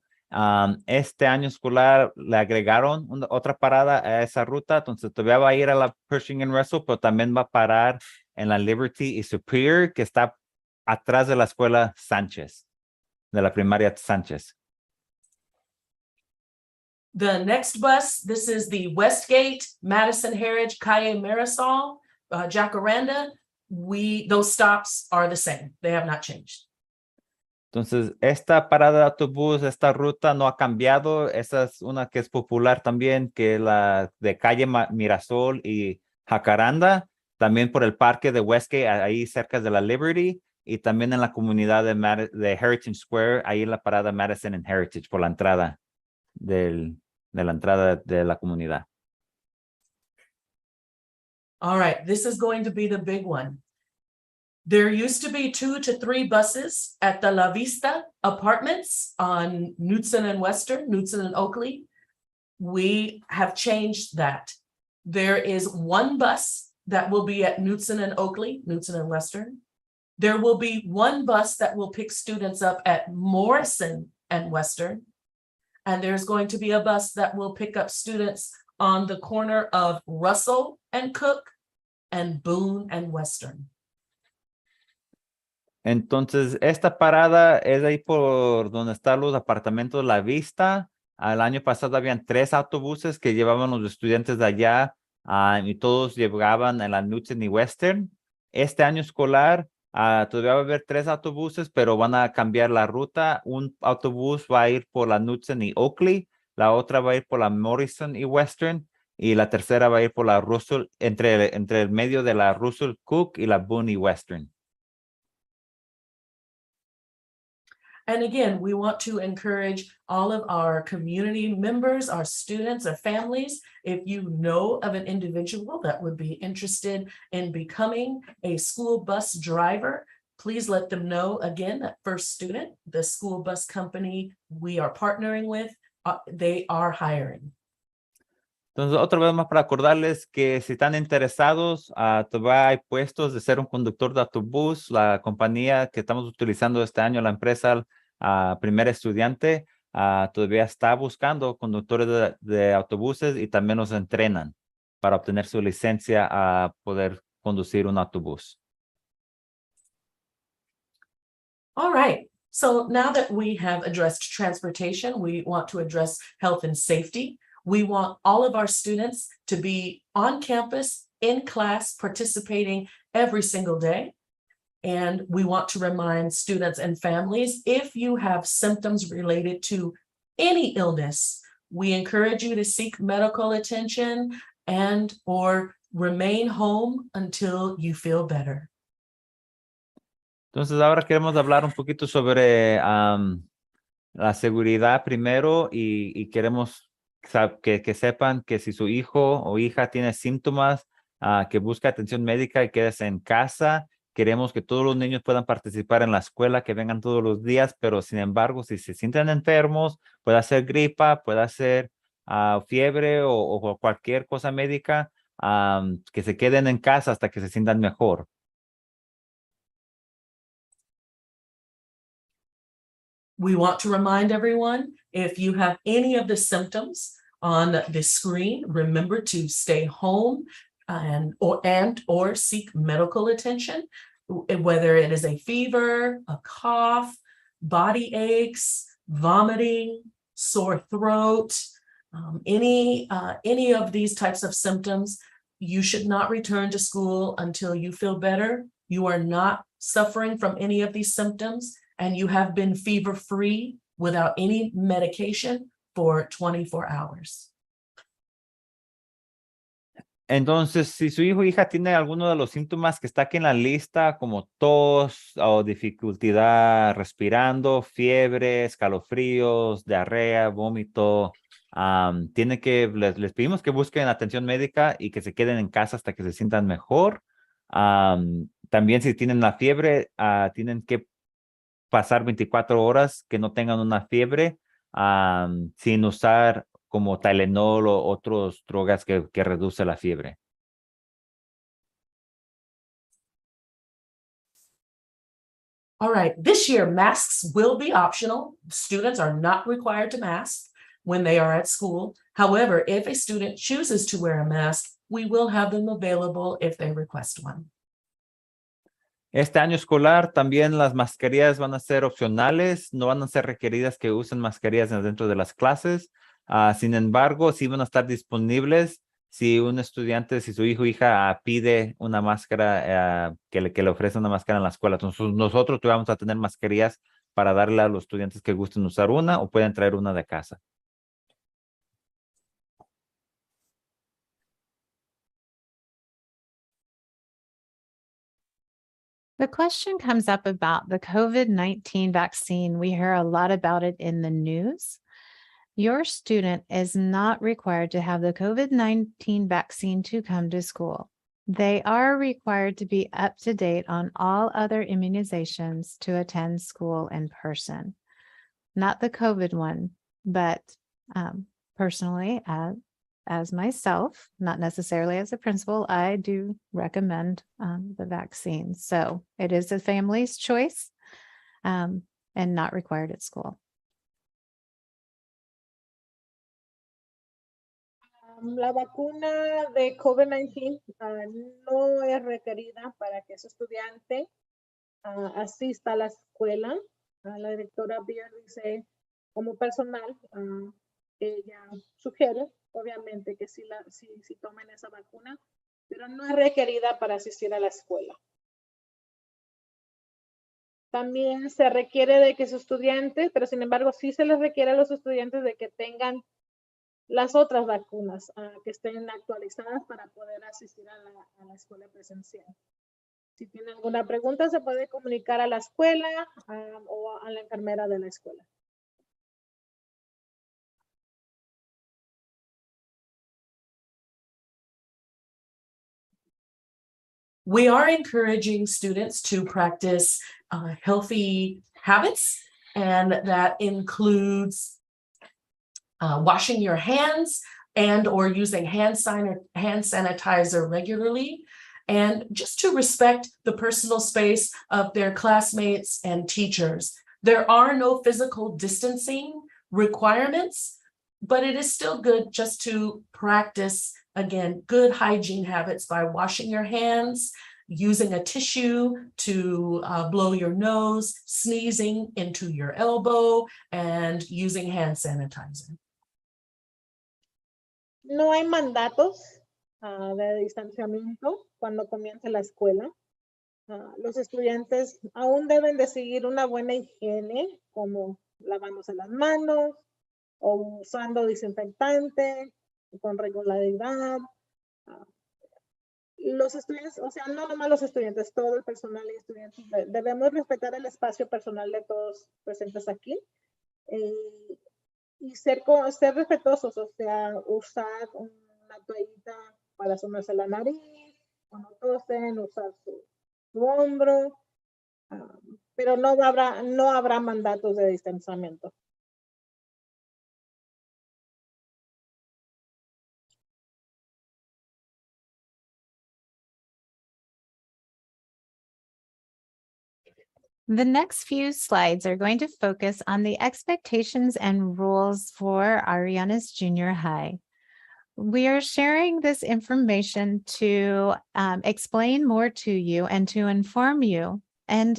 [SPEAKER 4] Este año escolar le agregaron otra parada a esa ruta. Entonces, todavía va a ir a la Pershing and Russell, pero también va a parar en la Liberty y Superior, que está atrás de la escuela Sánchez, de la primaria Sánchez.
[SPEAKER 1] The next bus, this is the Westgate, Madison Heritage, Calle Marisol, Jacaranda. Those stops are the same. They have not changed.
[SPEAKER 4] Entonces, esta parada de autobús, esta ruta no ha cambiado. Esa es una que es popular también, que es la de calle Mirasol y Jacaranda. También por el parque de Westgate, ahí cerca de la Liberty. Y también en la comunidad de Heritage Square, ahí en la parada Madison and Heritage, por la entrada de la entrada de la comunidad.
[SPEAKER 1] All right, this is going to be the big one. There used to be 2 to 3 buses at the La Vista Apartments on Knutson and Western, Knutson and Oakley. We have changed that. There is 1 bus that will be at Knutson and Oakley, Knutson and Western. There will be 1 bus that will pick students up at Morrison and Western. And there's going to be a bus that will pick up students on the corner of Russell and Cook and Boone and Western.
[SPEAKER 4] Entonces, esta parada es ahí por donde están los apartamentos La Vista. Al año pasado habían 3 autobuses que llevaban los estudiantes de allá y todos llegaban en la Knudsen y Western. Este año escolar todavía va a haber 3 autobuses, pero van a cambiar la ruta. Un autobús va a ir por la Knudsen y Oakley, la otra va a ir por la Morrison y Western y la tercera va a ir por la Russell, entre el medio de la Russell Cook y la Boone y Western.
[SPEAKER 1] And again, we want to encourage all of our community members, our students, our families. If you know of an individual that would be interested in becoming a school bus driver, please let them know. Again, that first student, the school bus company we are partnering with, they are hiring.
[SPEAKER 4] Entonces, otra vez más para acordarles que si están interesados, todavía hay puestos de ser un conductor de autobús. La compañía que estamos utilizando este año, la empresa Primer Estudiante, todavía está buscando conductores de autobuses y también los entrenan para obtener su licencia a poder conducir un autobús.
[SPEAKER 1] All right. So now that we have addressed transportation, we want to address health and safety. We want all of our students to be on campus, in class, participating every single day. And we want to remind students and families, if you have symptoms related to any illness, we encourage you to seek medical attention and or remain home until you feel better.
[SPEAKER 4] Entonces, ahora queremos hablar un poquito sobre la seguridad primero y queremos que sepan que si su hijo o hija tiene síntomas, que busque atención médica y quédese en casa. Queremos que todos los niños puedan participar en la escuela, que vengan todos los días, pero sin embargo, si se sienten enfermos, puede ser gripa, puede ser fiebre o cualquier cosa médica, que se queden en casa hasta que se sientan mejor.
[SPEAKER 1] We want to remind everyone, if you have any of the symptoms on the screen, remember to stay home and or seek medical attention, whether it is a fever, a cough, body aches, vomiting, sore throat, any of these types of symptoms. You should not return to school until you feel better. You are not suffering from any of these symptoms, and you have been fever-free without any medication for 24 hours.
[SPEAKER 4] Entonces, si su hijo o hija tiene alguno de los síntomas que está aquí en la lista, como tos o dificultad respirando, fiebre, escalofríos, diarrea, vómito, les pedimos que busquen atención médica y que se queden en casa hasta que se sientan mejor. También si tienen la fiebre, tienen que pasar 24 horas que no tengan una fiebre sin usar como Tylenol o otras drogas que reduce la fiebre.
[SPEAKER 1] All right, this year masks will be optional. Students are not required to mask when they are at school. However, if a student chooses to wear a mask, we will have them available if they request one.
[SPEAKER 4] Este año escolar también las mascarillas van a ser opcionales, no van a ser requeridas que usen mascarillas dentro de las clases. Sin embargo, sí van a estar disponibles si un estudiante, si su hijo o hija pide una máscara, que le ofrece una máscara en la escuela. Entonces nosotros vamos a tener mascarillas para darle a los estudiantes que gusten usar una o pueden traer una de casa.
[SPEAKER 2] The question comes up about the COVID-19 vaccine. We hear a lot about it in the news. Your student is not required to have the COVID-19 vaccine to come to school. They are required to be up to date on all other immunizations to attend school in person. Not the COVID one, but personally, as myself, not necessarily as a principal, I do recommend the vaccine. So it is a family's choice and not required at school.
[SPEAKER 3] La vacuna de COVID-19 no es requerida para que ese estudiante asista a la escuela. La directora Beer dice, como personal, ella sugiere, obviamente, que si tomen esa vacuna, pero no es requerida para asistir a la escuela. También se requiere de que sus estudiantes, pero sin embargo sí se les requiere a los estudiantes de que tengan las otras vacunas que estén actualizadas para poder asistir a la escuela presencial. Si tiene alguna pregunta, se puede comunicar a la escuela o a la enfermera de la escuela.
[SPEAKER 1] We are encouraging students to practice healthy habits, and that includes washing your hands and or using hand sanitizer regularly, and just to respect the personal space of their classmates and teachers. There are no physical distancing requirements, but it is still good just to practice, again, good hygiene habits by washing your hands, using a tissue to blow your nose, sneezing into your elbow, and using hand sanitizer.
[SPEAKER 3] No hay mandatos de distanciamiento cuando comience la escuela. Los estudiantes aún deben de seguir una buena higiene, como lavándose las manos o usando desinfectante con regularidad. Los estudiantes, o sea, no nomás los estudiantes, todo el personal y estudiantes, debemos respetar el espacio personal de todos presentes aquí y ser respetuosos, o sea, usar una toallita para sumarse la nariz, cuando tosen, usar su hombro, pero no habrá mandatos de distanciamiento.
[SPEAKER 2] The next few slides are going to focus on the expectations and rules for Arianas Junior High. We are sharing this information to explain more to you and to inform you. And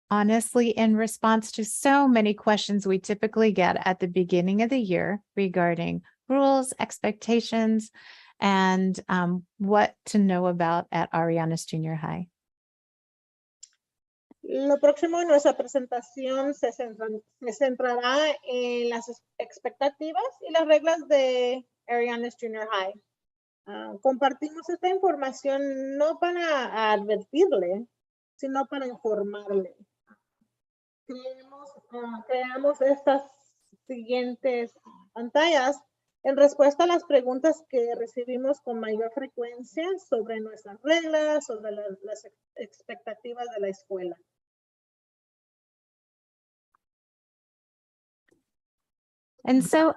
[SPEAKER 2] honestly, in response to so many questions we typically get at the beginning of the year regarding rules, expectations, and what to know about at Arianas Junior High.
[SPEAKER 3] Lo próximo en nuestra presentación se centrará en las expectativas y las reglas de Arianas Junior High. Compartimos esta información no para advertirle, sino para informarle. Creamos estas siguientes pantallas en respuesta a las preguntas que recibimos con mayor frecuencia sobre nuestras reglas, sobre las expectativas de la escuela.
[SPEAKER 2] And so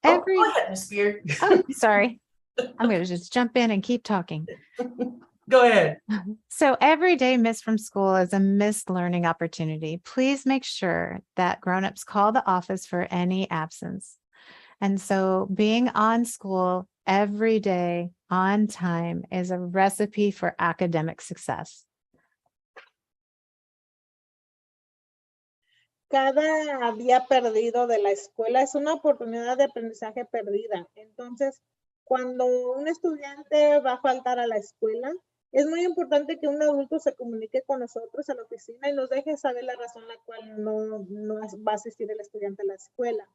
[SPEAKER 1] Go ahead, Ms. Beard.
[SPEAKER 2] Oh, sorry. I'm going to just jump in and keep talking.
[SPEAKER 1] Go ahead.
[SPEAKER 2] So every day missed from school is a missed learning opportunity. Please make sure that grownups call the office for any absence. And so being on school every day on time is a recipe for academic success.
[SPEAKER 3] Cada día perdido de la escuela es una oportunidad de aprendizaje perdida. Entonces, cuando un estudiante va a faltar a la escuela, es muy importante que un adulto se comunique con nosotros a la oficina y nos deje saber la razón la cual no va a asistir el estudiante a la escuela.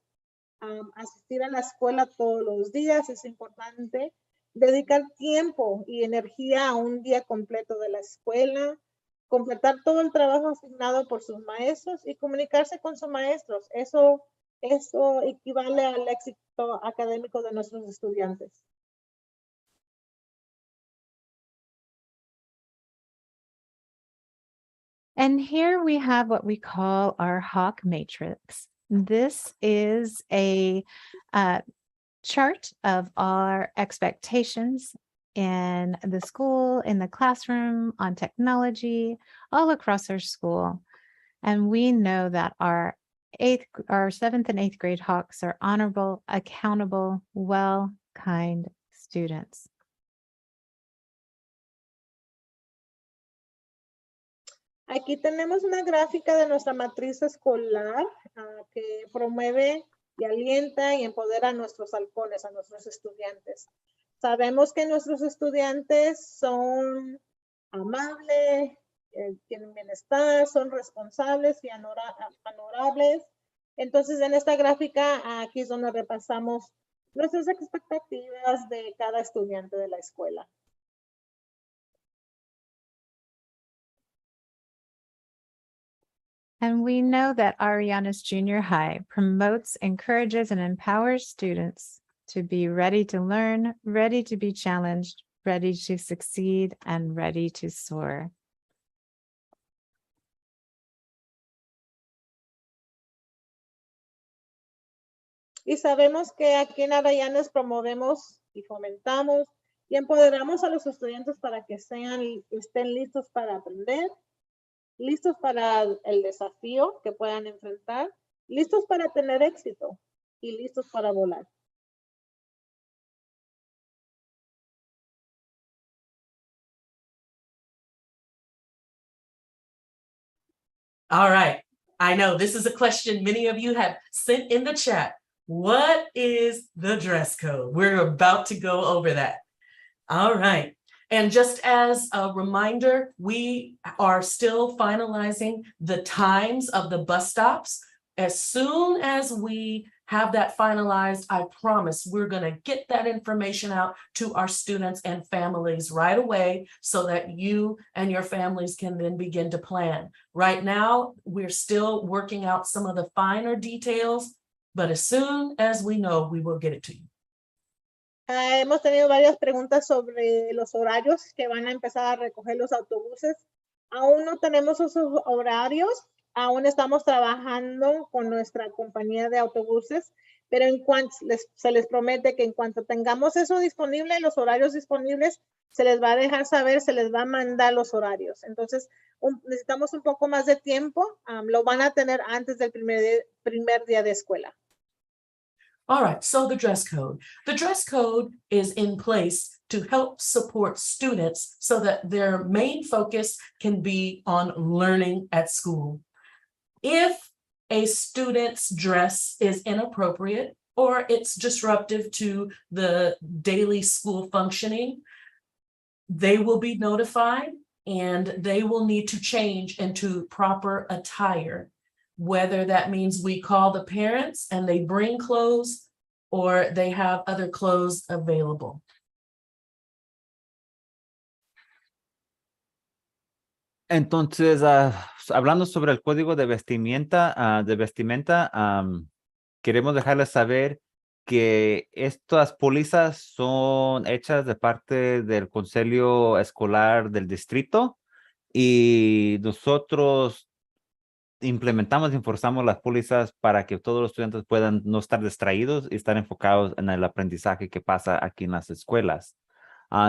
[SPEAKER 3] Asistir a la escuela todos los días es importante. Dedicar tiempo y energía a un día completo de la escuela. Completar todo el trabajo asignado por sus maestros y comunicarse con sus maestros. Eso equivale al éxito académico de nuestros estudiantes.
[SPEAKER 2] And here we have what we call our Hawk matrix. This is a chart of our expectations in the school, in the classroom, on technology, all across our school. And we know that our 7th and 8th grade Hawks are honorable, accountable, kind students.
[SPEAKER 3] Aquí tenemos una gráfica de nuestra matriz escolar que promueve y alienta y empodera a nuestros halcones, a nuestros estudiantes. Sabemos que nuestros estudiantes son amables, tienen bienestar, son responsables y honorables. Entonces, en esta gráfica, aquí es donde repasamos nuestras expectativas de cada estudiante de la escuela.
[SPEAKER 2] And we know that Arianas Junior High promotes, encourages, and empowers students to be ready to learn, ready to be challenged, ready to succeed, and ready to soar.
[SPEAKER 3] Y sabemos que aquí en Arianas promovemos y fomentamos y empoderamos a los estudiantes para que estén listos para aprender, listos para el desafío que puedan enfrentar, listos para tener éxito y listos para volar.
[SPEAKER 1] All right. I know this is a question many of you have sent in the chat. What is the dress code? We're about to go over that. All right. And just as a reminder, we are still finalizing the times of the bus stops. As soon as we have that finalized, I promise we're going to get that information out to our students and families right away so that you and your families can then begin to plan. Right now, we're still working out some of the finer details, but as soon as we know, we will get it to you.
[SPEAKER 3] Hemos tenido varias preguntas sobre los horarios que van a empezar a recoger los autobuses. Aún no tenemos esos horarios, aún estamos trabajando con nuestra compañía de autobuses, pero en cuanto se les promete que en cuanto tengamos eso disponible, los horarios disponibles, se les va a dejar saber, se les va a mandar los horarios. Entonces, necesitamos un poco más de tiempo, lo van a tener antes del primer día de escuela.
[SPEAKER 1] All right, so the dress code. The dress code is in place to help support students so that their main focus can be on learning at school. If a student's dress is inappropriate or it's disruptive to the daily school functioning, they will be notified and they will need to change into proper attire. Whether that means we call the parents and they bring clothes or they have other clothes available.
[SPEAKER 4] Entonces, hablando sobre el código de vestimenta, queremos dejarles saber que estas pólizas son hechas de parte del Consejo Escolar del Distrito y nosotros implementamos y enforzamos las pólizas para que todos los estudiantes puedan no estar distraídos y estar enfocados en el aprendizaje que pasa aquí en las escuelas.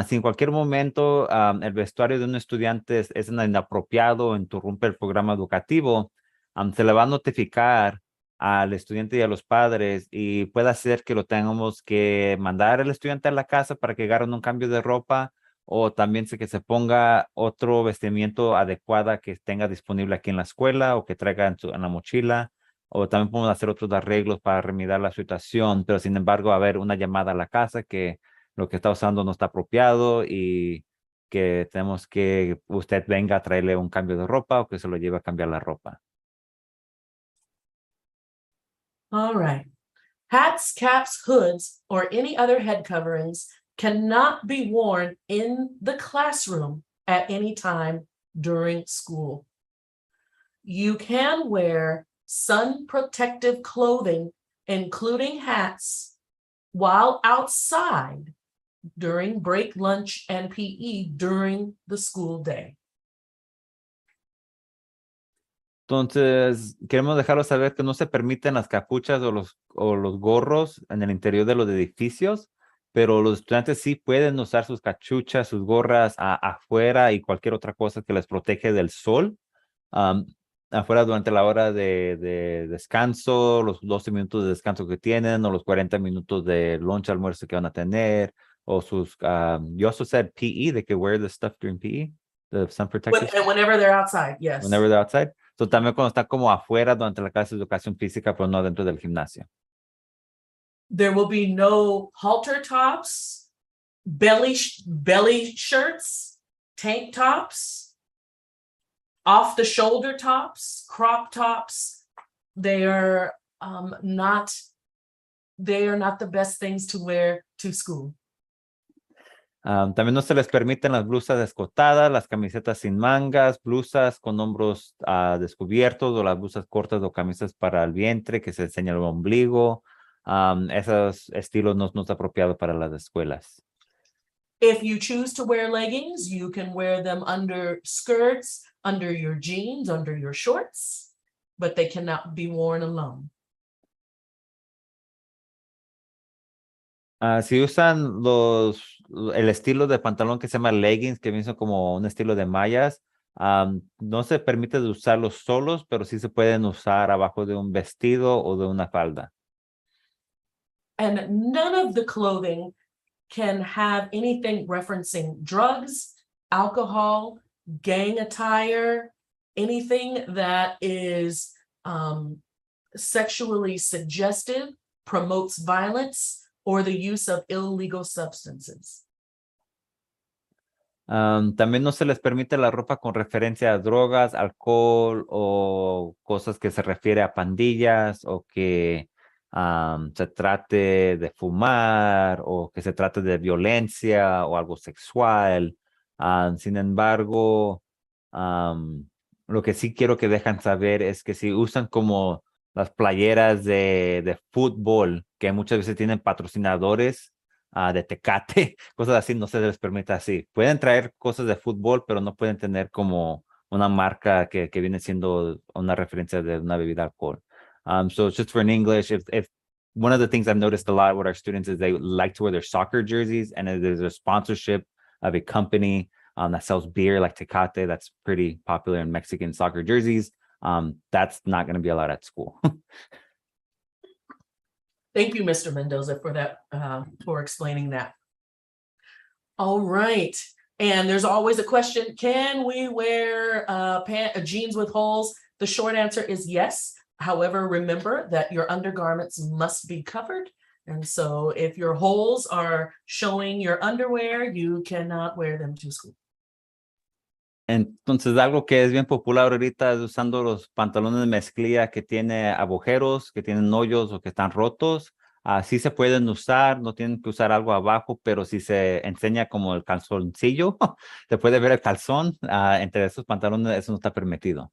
[SPEAKER 4] Si en cualquier momento el vestuario de un estudiante es inapropiado o interrumpe el programa educativo, se le va a notificar al estudiante y a los padres y puede ser que lo tengamos que mandar al estudiante a la casa para que agarren un cambio de ropa o también que se ponga otro vestimiento adecuado que tenga disponible aquí en la escuela o que traiga en la mochila. O también podemos hacer otros arreglos para remediar la situación, pero sin embargo va a haber una llamada a la casa que lo que está usando no está apropiado y que tenemos que usted venga a traerle un cambio de ropa o que se lo lleve a cambiar la ropa.
[SPEAKER 1] All right. Hats, caps, hoods, or any other head coverings cannot be worn in the classroom at any time during school. You can wear sun protective clothing, including hats, while outside during break, lunch, and PE during the school day.
[SPEAKER 4] Entonces, queremos dejarlos saber que no se permiten las capuchas o los gorros en el interior de los edificios, pero los estudiantes sí pueden usar sus cachuchas, sus gorras afuera y cualquier otra cosa que les protege del sol. Afuera durante la hora de descanso, los 12 minutos de descanso que tienen o los 40 minutos de lunch, almuerzo que van a tener o sus, you also said PE, they could wear this stuff during PE, the sun protectors?
[SPEAKER 1] Whenever they're outside, yes.
[SPEAKER 4] Whenever they're outside. So también cuando están como afuera durante la clase de educación física, pero no dentro del gimnasio.
[SPEAKER 1] There will be no halter tops, belly shirts, tank tops, off the shoulder tops, crop tops. They are not the best things to wear to school.
[SPEAKER 4] También no se les permiten las blusas escotadas, las camisetas sin mangas, blusas con hombros descubiertos o las blusas cortas o camisas para el vientre que se enseña el ombligo. Esos estilos no es apropiado para las escuelas.
[SPEAKER 1] If you choose to wear leggings, you can wear them under skirts, under your jeans, under your shorts, but they cannot be worn alone.
[SPEAKER 4] Si usan el estilo de pantalón que se llama leggings, que viene como un estilo de mallas, no se permite de usarlos solos, pero sí se pueden usar abajo de un vestido o de una falda.
[SPEAKER 1] And none of the clothing can have anything referencing drugs, alcohol, gang attire, anything that is sexually suggestive, promotes violence, or the use of illegal substances.
[SPEAKER 4] También no se les permite la ropa con referencia a drogas, alcohol o cosas que se refiere a pandillas o que se trate de fumar o que se trate de violencia o algo sexual. Sin embargo, lo que sí quiero que dejan saber es que si usan como las playeras de fútbol, que muchas veces tienen patrocinadores de Tecate, cosas así, no se les permite así. Pueden traer cosas de fútbol, pero no pueden tener como una marca que viene siendo una referencia de una bebida alcohol. So just for in English, if one of the things I've noticed a lot with our students is they like to wear their soccer jerseys, and if there's a sponsorship of a company that sells beer like Tecate, that's pretty popular in Mexican soccer jerseys. That's not going to be allowed at school.
[SPEAKER 1] Thank you, Mr. Mendoza, for that, for explaining that. All right. And there's always a question, can we wear jeans with holes? The short answer is yes. However, remember that your undergarments must be covered. And so if your holes are showing your underwear, you cannot wear them to school.
[SPEAKER 4] Entonces, algo que es bien popular ahorita es usando los pantalones de mezclilla que tiene agujeros, que tienen hoyos o que están rotos. Sí se pueden usar, no tienen que usar algo abajo, pero si se enseña como el calzoncillo, se puede ver el calzón entre esos pantalones, eso no está permitido.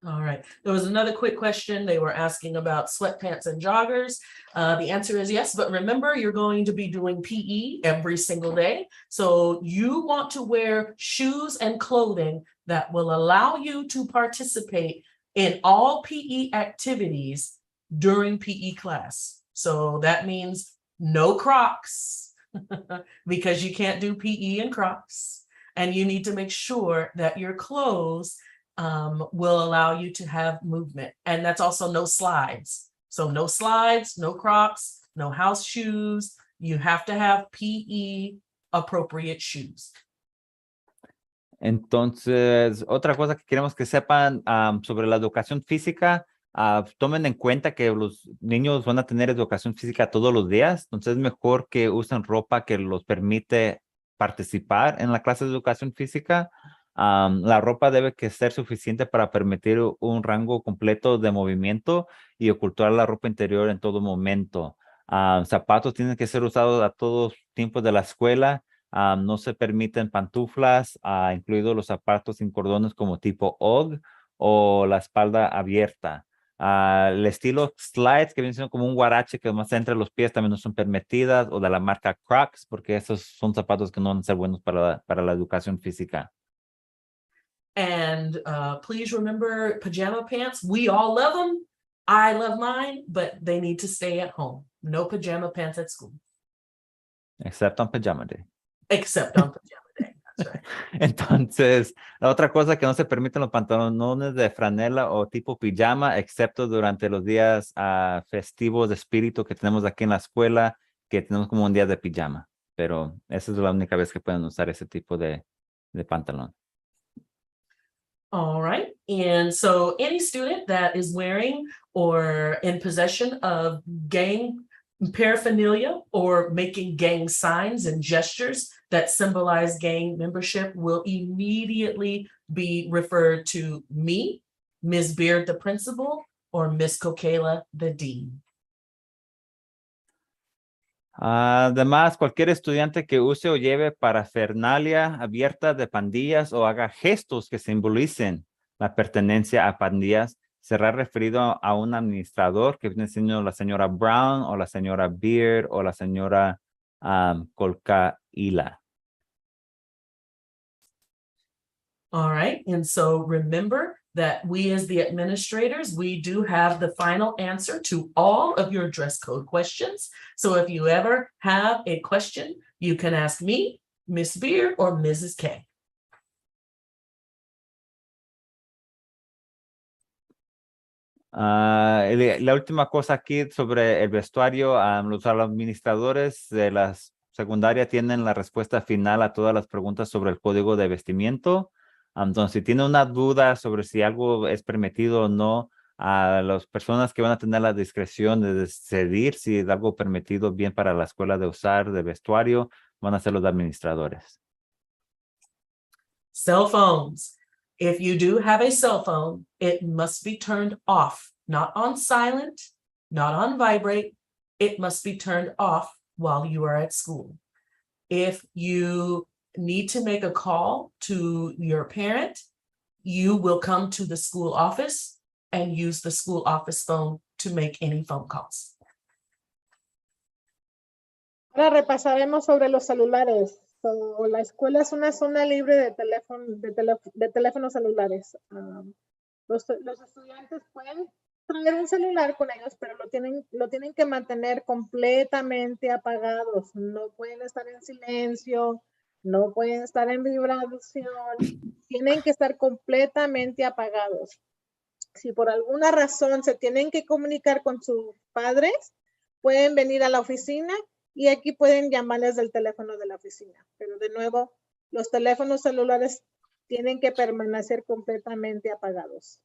[SPEAKER 1] All right. There was another quick question. They were asking about sweatpants and joggers. The answer is yes, but remember, you're going to be doing PE every single day. So you want to wear shoes and clothing that will allow you to participate in all PE activities during PE class. So that means no Crocs because you can't do PE in Crocs. And you need to make sure that your clothes will allow you to have movement. And that's also no slides. So no slides, no Crocs, no house shoes. You have to have PE appropriate shoes.
[SPEAKER 4] Entonces, otra cosa que queremos que sepan sobre la educación física, tomen en cuenta que los niños van a tener educación física todos los días, entonces es mejor que usen ropa que los permite participar en la clase de educación física. La ropa debe que ser suficiente para permitir un rango completo de movimiento y ocultar la ropa interior en todo momento. Zapatos tienen que ser usados a todos tiempos de la escuela. No se permiten pantuflas, incluidos los zapatos sin cordones como tipo UGG o la espalda abierta. El estilo slides, que viene siendo como un guarache que más entre los pies, también no son permitidas, o de la marca Crocs, porque esos son zapatos que no van a ser buenos para la educación física.
[SPEAKER 1] And please remember pajama pants. We all love them. I love mine, but they need to stay at home. No pajama pants at school.
[SPEAKER 4] Except on pajama day.
[SPEAKER 1] Except on pajama day. That's right.
[SPEAKER 4] Entonces, la otra cosa que no se permiten los pantalones de franela o tipo pijama, excepto durante los días festivos de espíritu que tenemos aquí en la escuela, que tenemos como un día de pijama. Pero esa es la única vez que pueden usar ese tipo de pantalón.
[SPEAKER 1] All right, and so any student that is wearing or in possession of gang paraphernalia or making gang signs and gestures that symbolize gang membership will immediately be referred to me, Ms. Beard, the principal, or Ms. Kokela, the dean.
[SPEAKER 4] Además, cualquier estudiante que use o lleve parafernalia abierta de pandillas o haga gestos que simbolicen la pertenencia a pandillas será referido a un administrador que viene siendo la señora Brown o la señora Beard o la señora Colcaila.
[SPEAKER 1] All right, and so remember that we as the administrators, we do have the final answer to all of your dress code questions. So if you ever have a question, you can ask me, Miss Beard, or Mrs. K.
[SPEAKER 4] La última cosa aquí sobre el vestuario, los administradores de la secundaria tienen la respuesta final a todas las preguntas sobre el código de vestimiento. Entonces, si tiene una duda sobre si algo es permitido o no, a las personas que van a tener la discreción de decidir si es algo permitido bien para la escuela de usar de vestuario, van a ser los administradores.
[SPEAKER 1] Cell phones. If you do have a cell phone, it must be turned off, not on silent, not on vibrate. It must be turned off while you are at school. If you need to make a call to your parent, you will come to the school office and use the school office phone to make any phone calls.
[SPEAKER 3] Ahora repasaremos sobre los celulares. La escuela es una zona libre de teléfonos celulares. Los estudiantes pueden traer un celular con ellos, pero lo tienen que mantener completamente apagados. No pueden estar en silencio, no pueden estar en vibración, tienen que estar completamente apagados. Si por alguna razón se tienen que comunicar con sus padres, pueden venir a la oficina y aquí pueden llamarles del teléfono de la oficina. Pero de nuevo, los teléfonos celulares tienen que permanecer completamente apagados.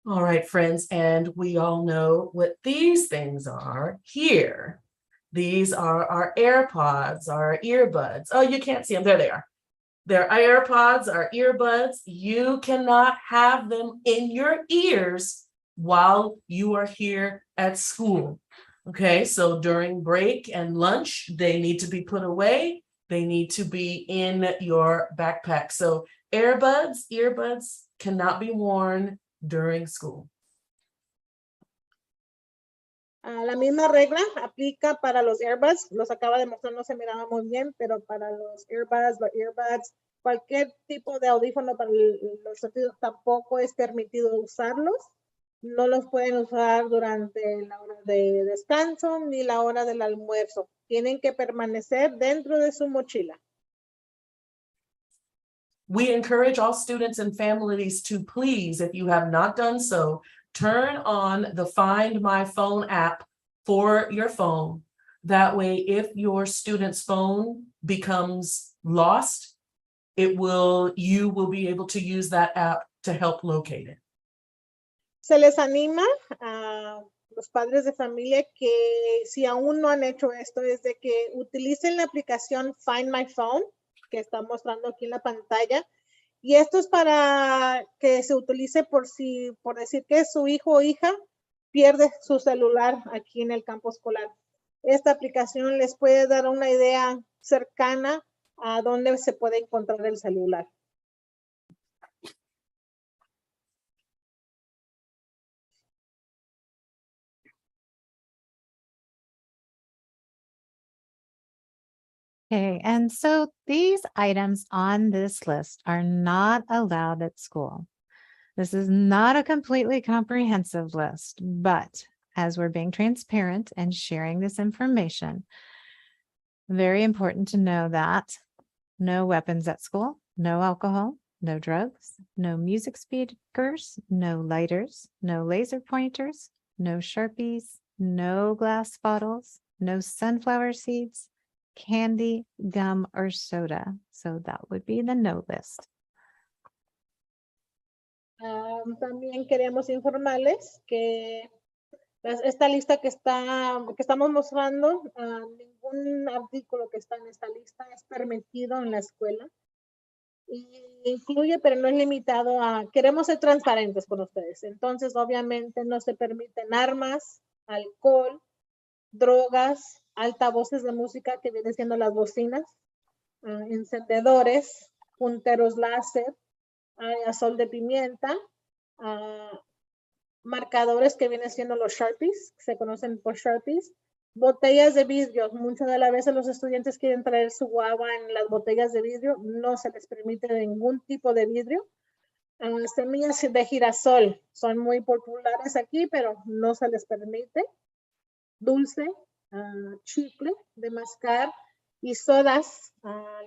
[SPEAKER 1] All right, friends, and we all know what these things are here. These are our AirPods, our earbuds. Oh, you can't see them. There they are. They're AirPods, our earbuds. You cannot have them in your ears while you are here at school. Okay, so during break and lunch, they need to be put away. They need to be in your backpack. So earbuds cannot be worn during school.
[SPEAKER 3] La misma regla aplica para los earbuds. Los acaba de mostrar, no se miraba muy bien, pero para los earbuds, cualquier tipo de audífono para los sentidos tampoco es permitido usarlos. No los pueden usar durante la hora de descanso ni la hora del almuerzo. Tienen que permanecer dentro de su mochila.
[SPEAKER 1] We encourage all students and families to please, if you have not done so, turn on the Find My Phone app for your phone. That way, if your student's phone becomes lost, you will be able to use that app to help locate it.
[SPEAKER 3] Se les anima a los padres de familia que si aún no han hecho esto, es de que utilicen la aplicación Find My Phone, que está mostrando aquí en la pantalla. Y esto es para que se utilice por decir que su hijo o hija pierde su celular aquí en el campo escolar. Esta aplicación les puede dar una idea cercana a dónde se puede encontrar el celular.
[SPEAKER 2] Okay, and so these items on this list are not allowed at school. This is not a completely comprehensive list, but as we're being transparent and sharing this information, very important to know that no weapons at school, no alcohol, no drugs, no music speakers, no lighters, no laser pointers, no Sharpies, no glass bottles, no sunflower seeds, candy, gum, or soda. So that would be the no list.
[SPEAKER 3] También queremos informarles que esta lista que estamos mostrando, ningún artículo que está en esta lista es permitido en la escuela. Y incluye, pero no es limitado a, queremos ser transparentes con ustedes. Entonces, obviamente, no se permiten armas, alcohol, drogas, altavoces de música que vienen siendo las bocinas, encendedores, punteros láser, aerosol de pimienta, marcadores que vienen siendo los Sharpies, se conocen por Sharpies, botellas de vidrio. Muchas de las veces los estudiantes quieren traer su guagua en las botellas de vidrio, no se les permite ningún tipo de vidrio. Semillas de girasol son muy populares aquí, pero no se les permite. Dulce, chicle de mascar y sodas,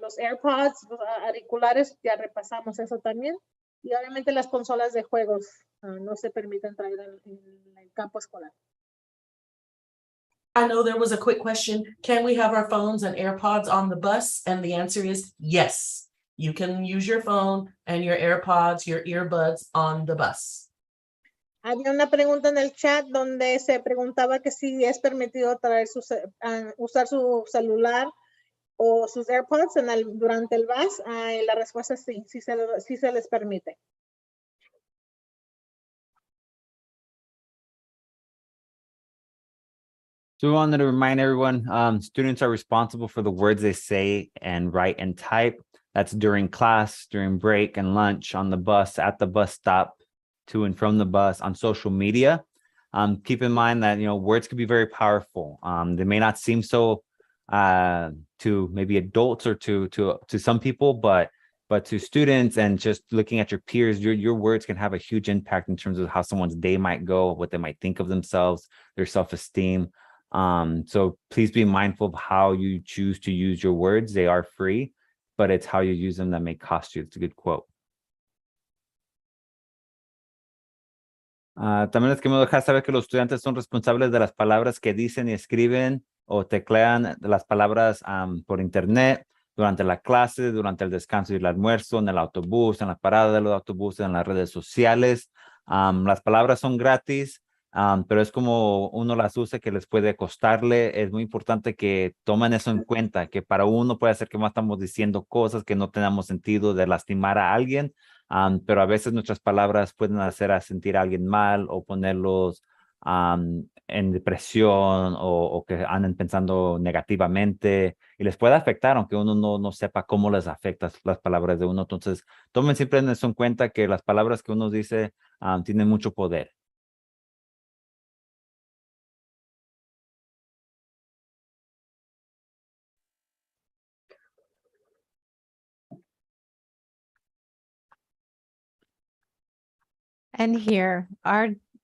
[SPEAKER 3] los AirPods, los auriculares, ya repasamos eso también. Y obviamente las consolas de juegos no se permiten traer en el campo escolar.
[SPEAKER 1] I know there was a quick question. Can we have our phones and AirPods on the bus? And the answer is yes. You can use your phone and your AirPods, your earbuds on the bus.
[SPEAKER 3] Había una pregunta en el chat donde se preguntaba que si es permitido traer usar su celular o sus AirPods durante el bus. La respuesta es sí, sí se les permite.
[SPEAKER 4] So we wanted to remind everyone, students are responsible for the words they say and write and type. That's during class, during break and lunch, on the bus, at the bus stop, to and from the bus, on social media. Keep in mind that, words can be very powerful. They may not seem so to maybe adults or to some people, but to students and just looking at your peers, your words can have a huge impact in terms of how someone's day might go, what they might think of themselves, their self-esteem. So please be mindful of how you choose to use your words. They are free, but it's how you use them that may cost you. It's a good quote. También les queremos dejar saber que los estudiantes son responsables de las palabras que dicen y escriben o teclean las palabras por internet, durante la clase, durante el descanso y el almuerzo, en el autobús, en la parada de los autobuses, en las redes sociales. Las palabras son gratis, pero es como uno las usa que les puede costarle. Es muy importante que tomen eso en cuenta, que para uno puede ser que más estamos diciendo cosas que no tenemos sentido de lastimar a alguien, pero a veces nuestras palabras pueden hacer a sentir a alguien mal o ponerlos en depresión o que anden pensando negativamente y les puede afectar, aunque uno no sepa cómo les afecta las palabras de uno. Entonces, tomen siempre eso en cuenta, que las palabras que uno dice tienen mucho poder.
[SPEAKER 2] And here,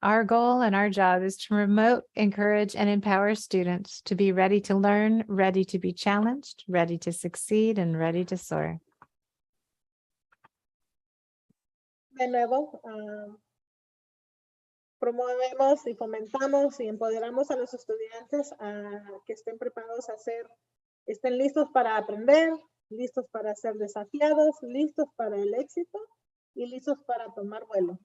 [SPEAKER 2] our goal and our job is to promote, encourage, and empower students to be ready to learn, ready to be challenged, ready to succeed, and ready to soar.
[SPEAKER 3] De nuevo, promovemos y fomentamos y empoderamos a los estudiantes a que estén preparados estén listos para aprender, listos para ser desafiados, listos para el éxito y listos para tomar vuelo.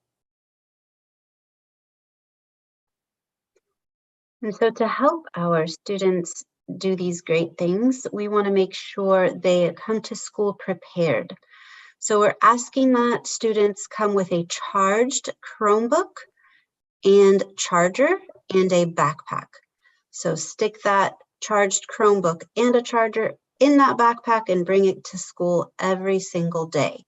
[SPEAKER 5] And so to help our students do these great things, we want to make sure they come to school prepared. So we're asking that students come with a charged Chromebook and charger and a backpack. So stick that charged Chromebook and a charger in that backpack and bring it to school every single day.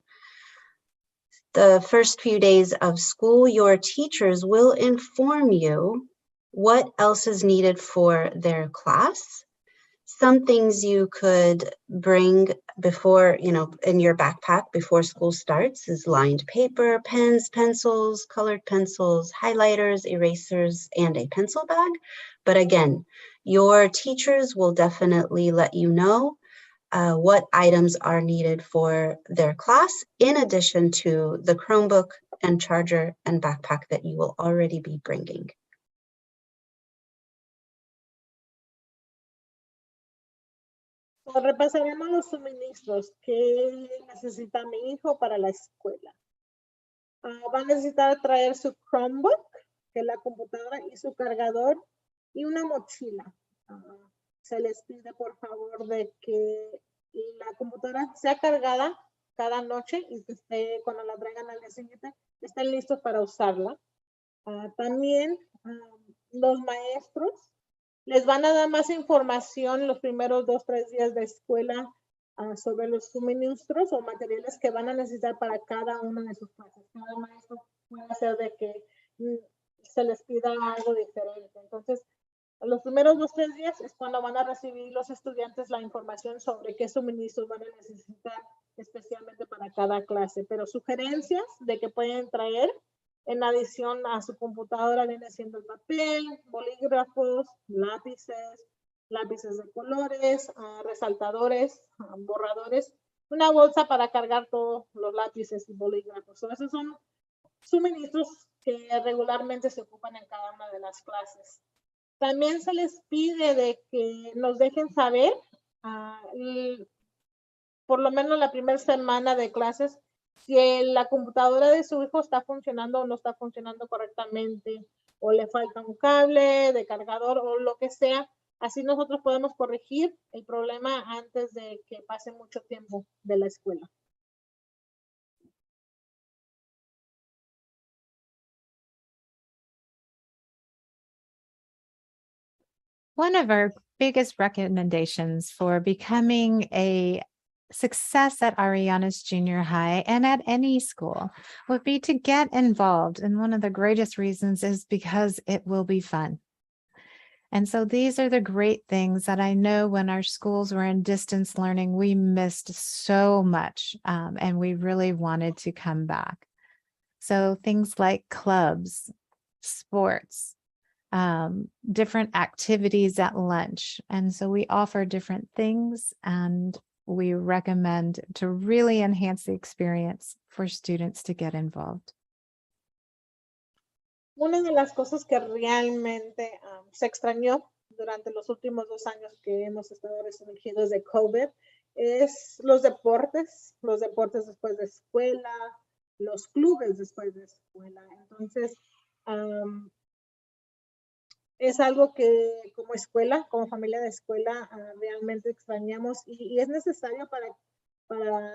[SPEAKER 5] The first few days of school, your teachers will inform you what else is needed for their class. Some things you could bring before, in your backpack before school starts is lined paper, pens, pencils, colored pencils, highlighters, erasers, and a pencil bag. But again, your teachers will definitely let you know what items are needed for their class, in addition to the Chromebook and charger and backpack that you will already be bringing.
[SPEAKER 3] Repasaremos los suministros que necesita mi hijo para la escuela. Va a necesitar traer su Chromebook, que es la computadora, y su cargador y una mochila. Se les pide por favor de que la computadora sea cargada cada noche y que esté, cuando la traigan al día siguiente, estén listos para usarla. También los maestros les van a dar más información los primeros 2-3 días de escuela sobre los suministros o materiales que van a necesitar para cada una de sus clases. Cada maestro puede hacer de que se les pida algo diferente. Entonces, los primeros 2-3 días es cuando van a recibir los estudiantes la información sobre qué suministros van a necesitar especialmente para cada clase. Pero sugerencias de que pueden traer en adición a su computadora viene siendo el papel, bolígrafos, lápices de colores, resaltadores, borradores, una bolsa para cargar todos los lápices y bolígrafos. Esos son suministros que regularmente se ocupan en cada una de las clases. También se les pide de que nos dejen saber, por lo menos la primera semana de clases, si la computadora de su hijo está funcionando o no está funcionando correctamente, o le falta un cable de cargador o lo que sea. Así nosotros podemos corregir el problema antes de que pase mucho tiempo de la escuela.
[SPEAKER 2] One of our biggest recommendations for becoming a success at Ariana's Junior High and at any school would be to get involved. And one of the greatest reasons is because it will be fun. And so these are the great things that I know when our schools were in distance learning, we missed so much, and we really wanted to come back. So things like clubs, sports, different activities at lunch. And so we offer different things, and we recommend to really enhance the experience for students to get involved.
[SPEAKER 3] Una de las cosas que realmente se extrañó durante los últimos 2 años que hemos estado restringidos de COVID es los deportes después de escuela, los clubes después de escuela. Entonces, es algo que como escuela, como familia de escuela, realmente extrañamos y es necesario para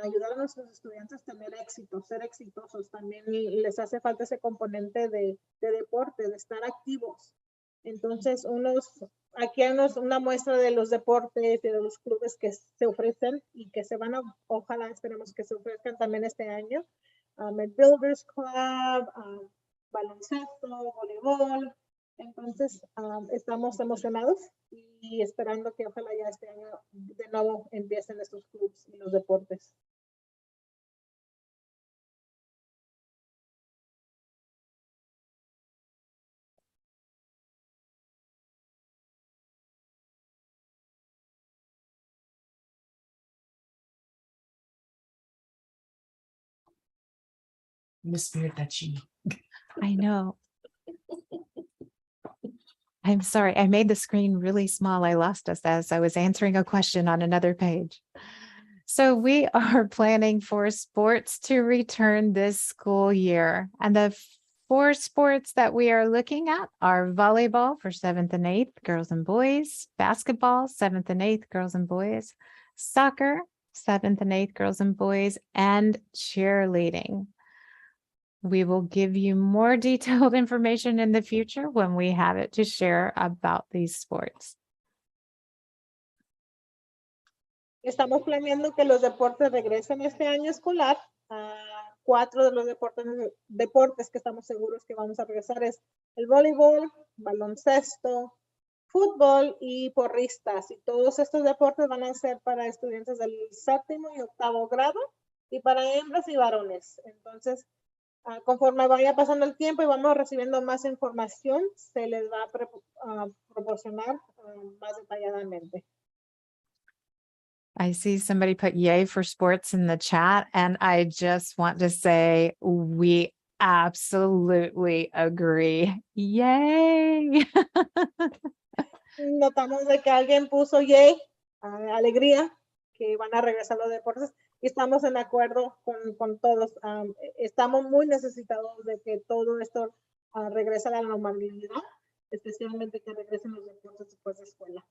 [SPEAKER 3] ayudar a nuestros estudiantes a tener éxito, ser exitosos. También les hace falta ese componente de deporte, de estar activos. Entonces, aquí hay una muestra de los deportes y de los clubes que se ofrecen y que se van ojalá esperemos que se ofrezcan también este año. El Builders Club, baloncesto, voleibol. Entonces, estamos emocionados y esperando que ojalá ya este año de nuevo empiecen estos clubes y los deportes.
[SPEAKER 1] Miss Spirit that she.
[SPEAKER 2] I know. I'm sorry, I made the screen really small. I lost us as I was answering a question on another page. So we are planning for sports to return this school year. And the 4 sports that we are looking at are volleyball for 7th and 8th girls and boys, basketball, 7th and 8th girls and boys, soccer, 7th and 8th girls and boys, and cheerleading. We will give you more detailed information in the future when we have it to share about these sports.
[SPEAKER 3] Estamos planeando que los deportes regresen este año escolar. 4 de los deportes que estamos seguros que vamos a regresar es el voleibol, baloncesto, fútbol y porristas. Y todos estos deportes van a ser para estudiantes del 7º y 8º grado y para hembras y varones. Entonces, conforme vaya pasando el tiempo y vamos recibiendo más información, se les va a proporcionar más detalladamente.
[SPEAKER 2] I see somebody put yay for sports in the chat, and I just want to say we absolutely agree. Yay.
[SPEAKER 3] Notamos de que alguien puso yay, alegría, que van a regresar los deportes. y estamos en acuerdo con todos. Estamos muy necesitados de que todo esto regrese a la normalidad, especialmente que regresen los deportes después de escuela.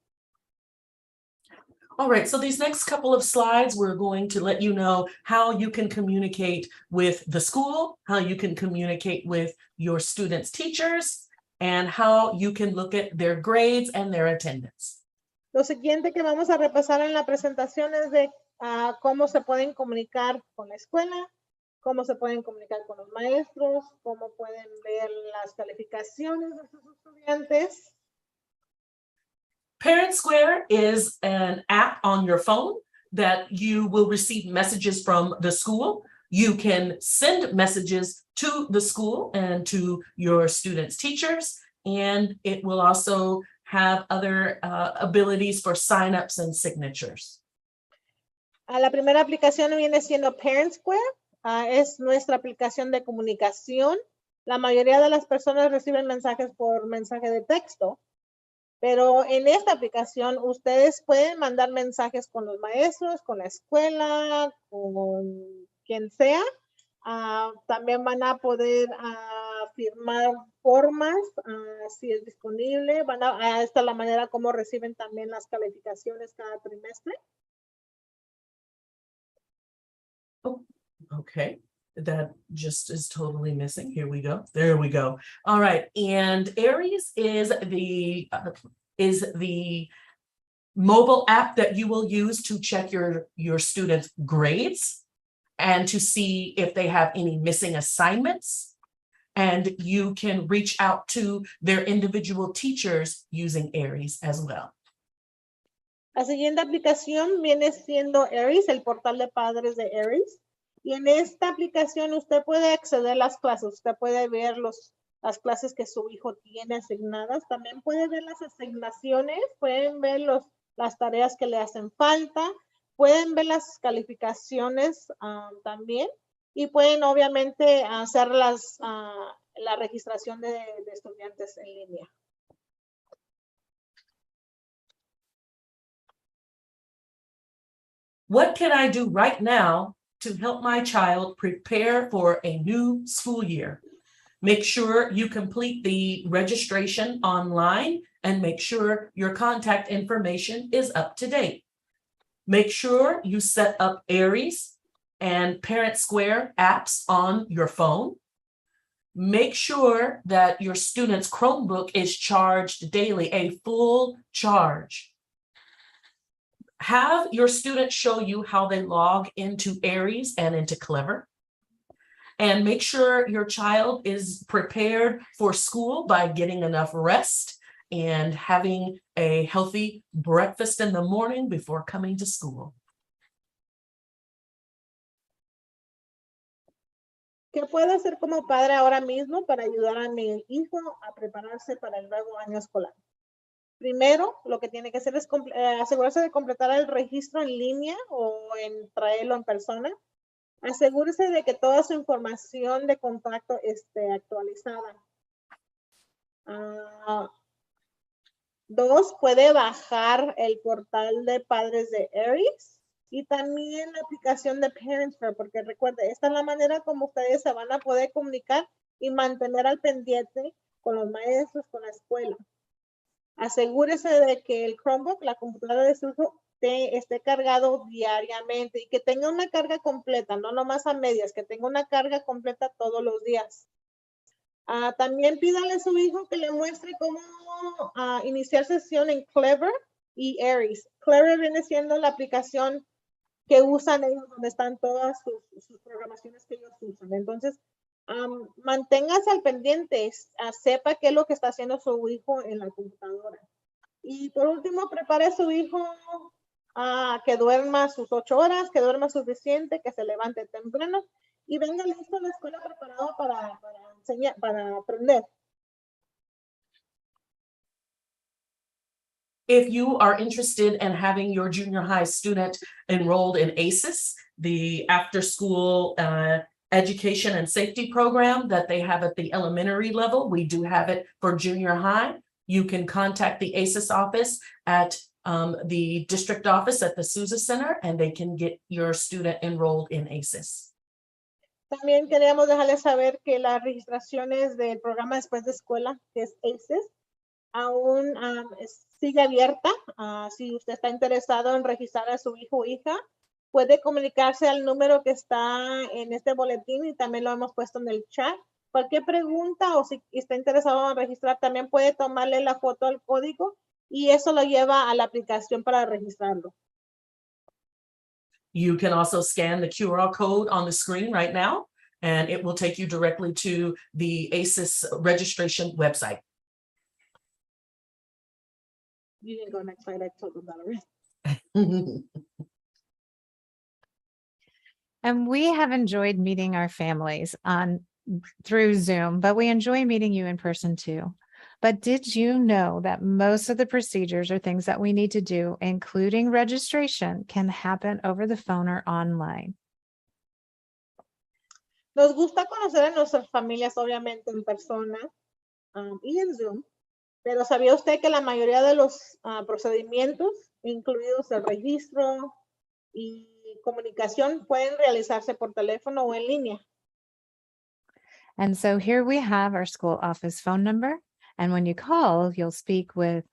[SPEAKER 1] All right, so these next couple of slides, we're going to let you know how you can communicate with the school, how you can communicate with your students' teachers, and how you can look at their grades and their attendance.
[SPEAKER 3] Lo siguiente que vamos a repasar en la presentación es de cómo se pueden comunicar con la escuela, cómo se pueden comunicar con los maestros, cómo pueden ver las calificaciones de sus estudiantes.
[SPEAKER 1] Parent Square is an app on your phone that you will receive messages from the school. You can send messages to the school and to your students' teachers, and it will also have other abilities for signups and signatures.
[SPEAKER 3] La primera aplicación viene siendo Parent Square. Es nuestra aplicación de comunicación. La mayoría de las personas reciben mensajes por mensaje de texto. Pero en esta aplicación ustedes pueden mandar mensajes con los maestros, con la escuela, con quien sea. También van a poder firmar formas si es disponible. Esta es la manera como reciben también las calificaciones cada trimestre.
[SPEAKER 1] Oh, okay. That just is totally missing. Here we go. There we go. All right. And Aries is the mobile app that you will use to check your students' grades and to see if they have any missing assignments. And you can reach out to their individual teachers using Aries as well.
[SPEAKER 3] La siguiente aplicación viene siendo Aries, el portal de padres de Aries. Y en esta aplicación usted puede acceder a las clases, usted puede ver las clases que su hijo tiene asignadas, también puede ver las asignaciones, pueden ver las tareas que le hacen falta, pueden ver las calificaciones también y pueden obviamente hacer la registración de estudiantes en línea.
[SPEAKER 1] What can I do right now to help my child prepare for a new school year? Make sure you complete the registration online and make sure your contact information is up to date. Make sure you set up Aries and Parent Square apps on your phone. Make sure that your student's Chromebook is charged daily, a full charge. Have your students show you how they log into Aries and into Clever. And make sure your child is prepared for school by getting enough rest and having a healthy breakfast in the morning before coming to school.
[SPEAKER 3] ¿Qué puedo hacer como padre ahora mismo para ayudar a mi hijo a prepararse para el nuevo año escolar? Primero, lo que tiene que hacer es asegurarse de completar el registro en línea o traerlo en persona. Asegúrese de que toda su información de contacto esté actualizada. 2, puede bajar el portal de padres de Aries y también la aplicación de Parent Square, porque recuerde, esta es la manera como ustedes se van a poder comunicar y mantener al pendiente con los maestros, con la escuela. Asegúrese de que el Chromebook, la computadora de su hijo, esté cargado diariamente y que tenga una carga completa, no nomás a medias, que tenga una carga completa todos los días. También pídale a su hijo que le muestre cómo iniciar sesión en Clever y Aries. Clever viene siendo la aplicación que usan ellos, donde están todas sus programaciones que ellos usan. Entonces, manténgase al pendiente, sepa qué es lo que está haciendo su hijo en la computadora. Y por último, prepare a su hijo que duerma sus 8 horas, que duerma suficiente, que se levante temprano y venga listo a la escuela preparado para enseñar, para aprender.
[SPEAKER 1] If you are interested in having your junior high student enrolled in ACES, the after-school education and safety program that they have at the elementary level, we do have it for junior high. You can contact the ACES office at the district office at the Sousa Center, and they can get your student enrolled in ACES.
[SPEAKER 3] También queríamos dejarles saber que las registraciones del programa después de escuela, que es ACES, aún sigue abierta. Si usted está interesado en registrar a su hijo o hija, puede comunicarse al número que está en este boletín y también lo hemos puesto en el chat. Cualquier pregunta o si está interesado en registrar, también puede tomarle la foto al código y eso lo lleva a la aplicación para registrarlo.
[SPEAKER 1] You can also scan the QR code on the screen right now, and it will take you directly to the ACES registration website.
[SPEAKER 3] You can go next slide. I told them that already.
[SPEAKER 2] And we have enjoyed meeting our families through Zoom, but we enjoy meeting you in person too. But did you know that most of the procedures or things that we need to do, including registration, can happen over the phone or online?
[SPEAKER 3] Nos gusta conocer a nuestras familias, obviamente, en persona y en Zoom, pero ¿sabía usted que la mayoría de los procedimientos, incluidos el registro y comunicación, pueden realizarse por teléfono o en línea?
[SPEAKER 2] And so here we have our school office phone number. And when you call, you'll speak with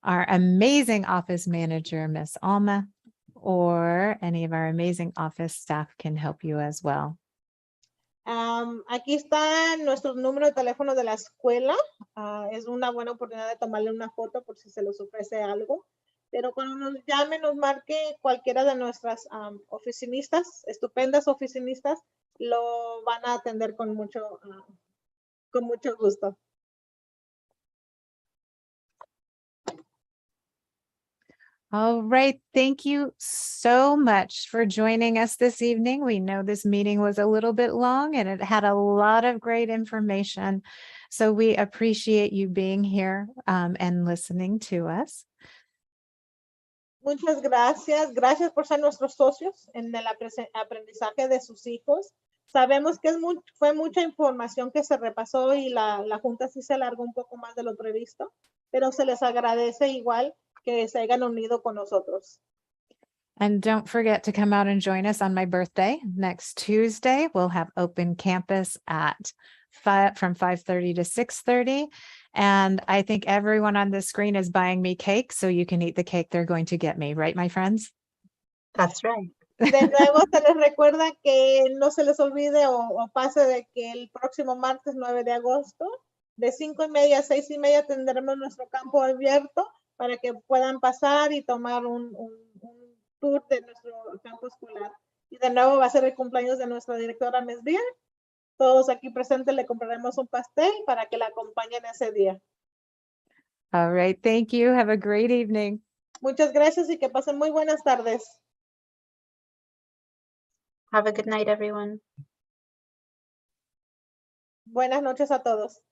[SPEAKER 2] our amazing office manager, Miss Alma, or any of our amazing office staff can help you as well.
[SPEAKER 3] Aquí está nuestro número de teléfono de la escuela. Es una buena oportunidad de tomarle una foto por si se les ofrece algo. Pero cuando nos llame, nos marque cualquiera de nuestras oficinistas, estupendas oficinistas, lo van a atender con mucho gusto.
[SPEAKER 2] All right. Thank you so much for joining us this evening. We know this meeting was a little bit long and it had a lot of great information. So we appreciate you being here and listening to us.
[SPEAKER 3] Muchas gracias. Gracias por ser nuestros socios en el aprendizaje de sus hijos. Sabemos que fue mucha información que se repasó y la junta sí se alargó un poco más de lo previsto, pero se les agradece igual que se hayan unido con nosotros.
[SPEAKER 2] And don't forget to come out and join us on my birthday. Next Tuesday, we'll have open campus from 5:30 to 6:30. And I think everyone on the screen is buying me cake, so you can eat the cake they're going to get me, right, my friends?
[SPEAKER 5] That's right.
[SPEAKER 3] De nuevo se les recuerda que no se les olvide o pase de que el próximo martes 9 de agosto, de 5:30 a 6:30 tendremos nuestro campo abierto para que puedan pasar y tomar un tour de nuestro campo escolar. Y de nuevo va a ser el cumpleaños de nuestra directora Miss Beer. Todos aquí presentes le compraremos un pastel para que la acompañen ese día.
[SPEAKER 2] All right. Thank you. Have a great evening.
[SPEAKER 3] Muchas gracias y que pasen muy buenas tardes.
[SPEAKER 5] Have a good night, everyone.
[SPEAKER 3] Buenas noches a todos.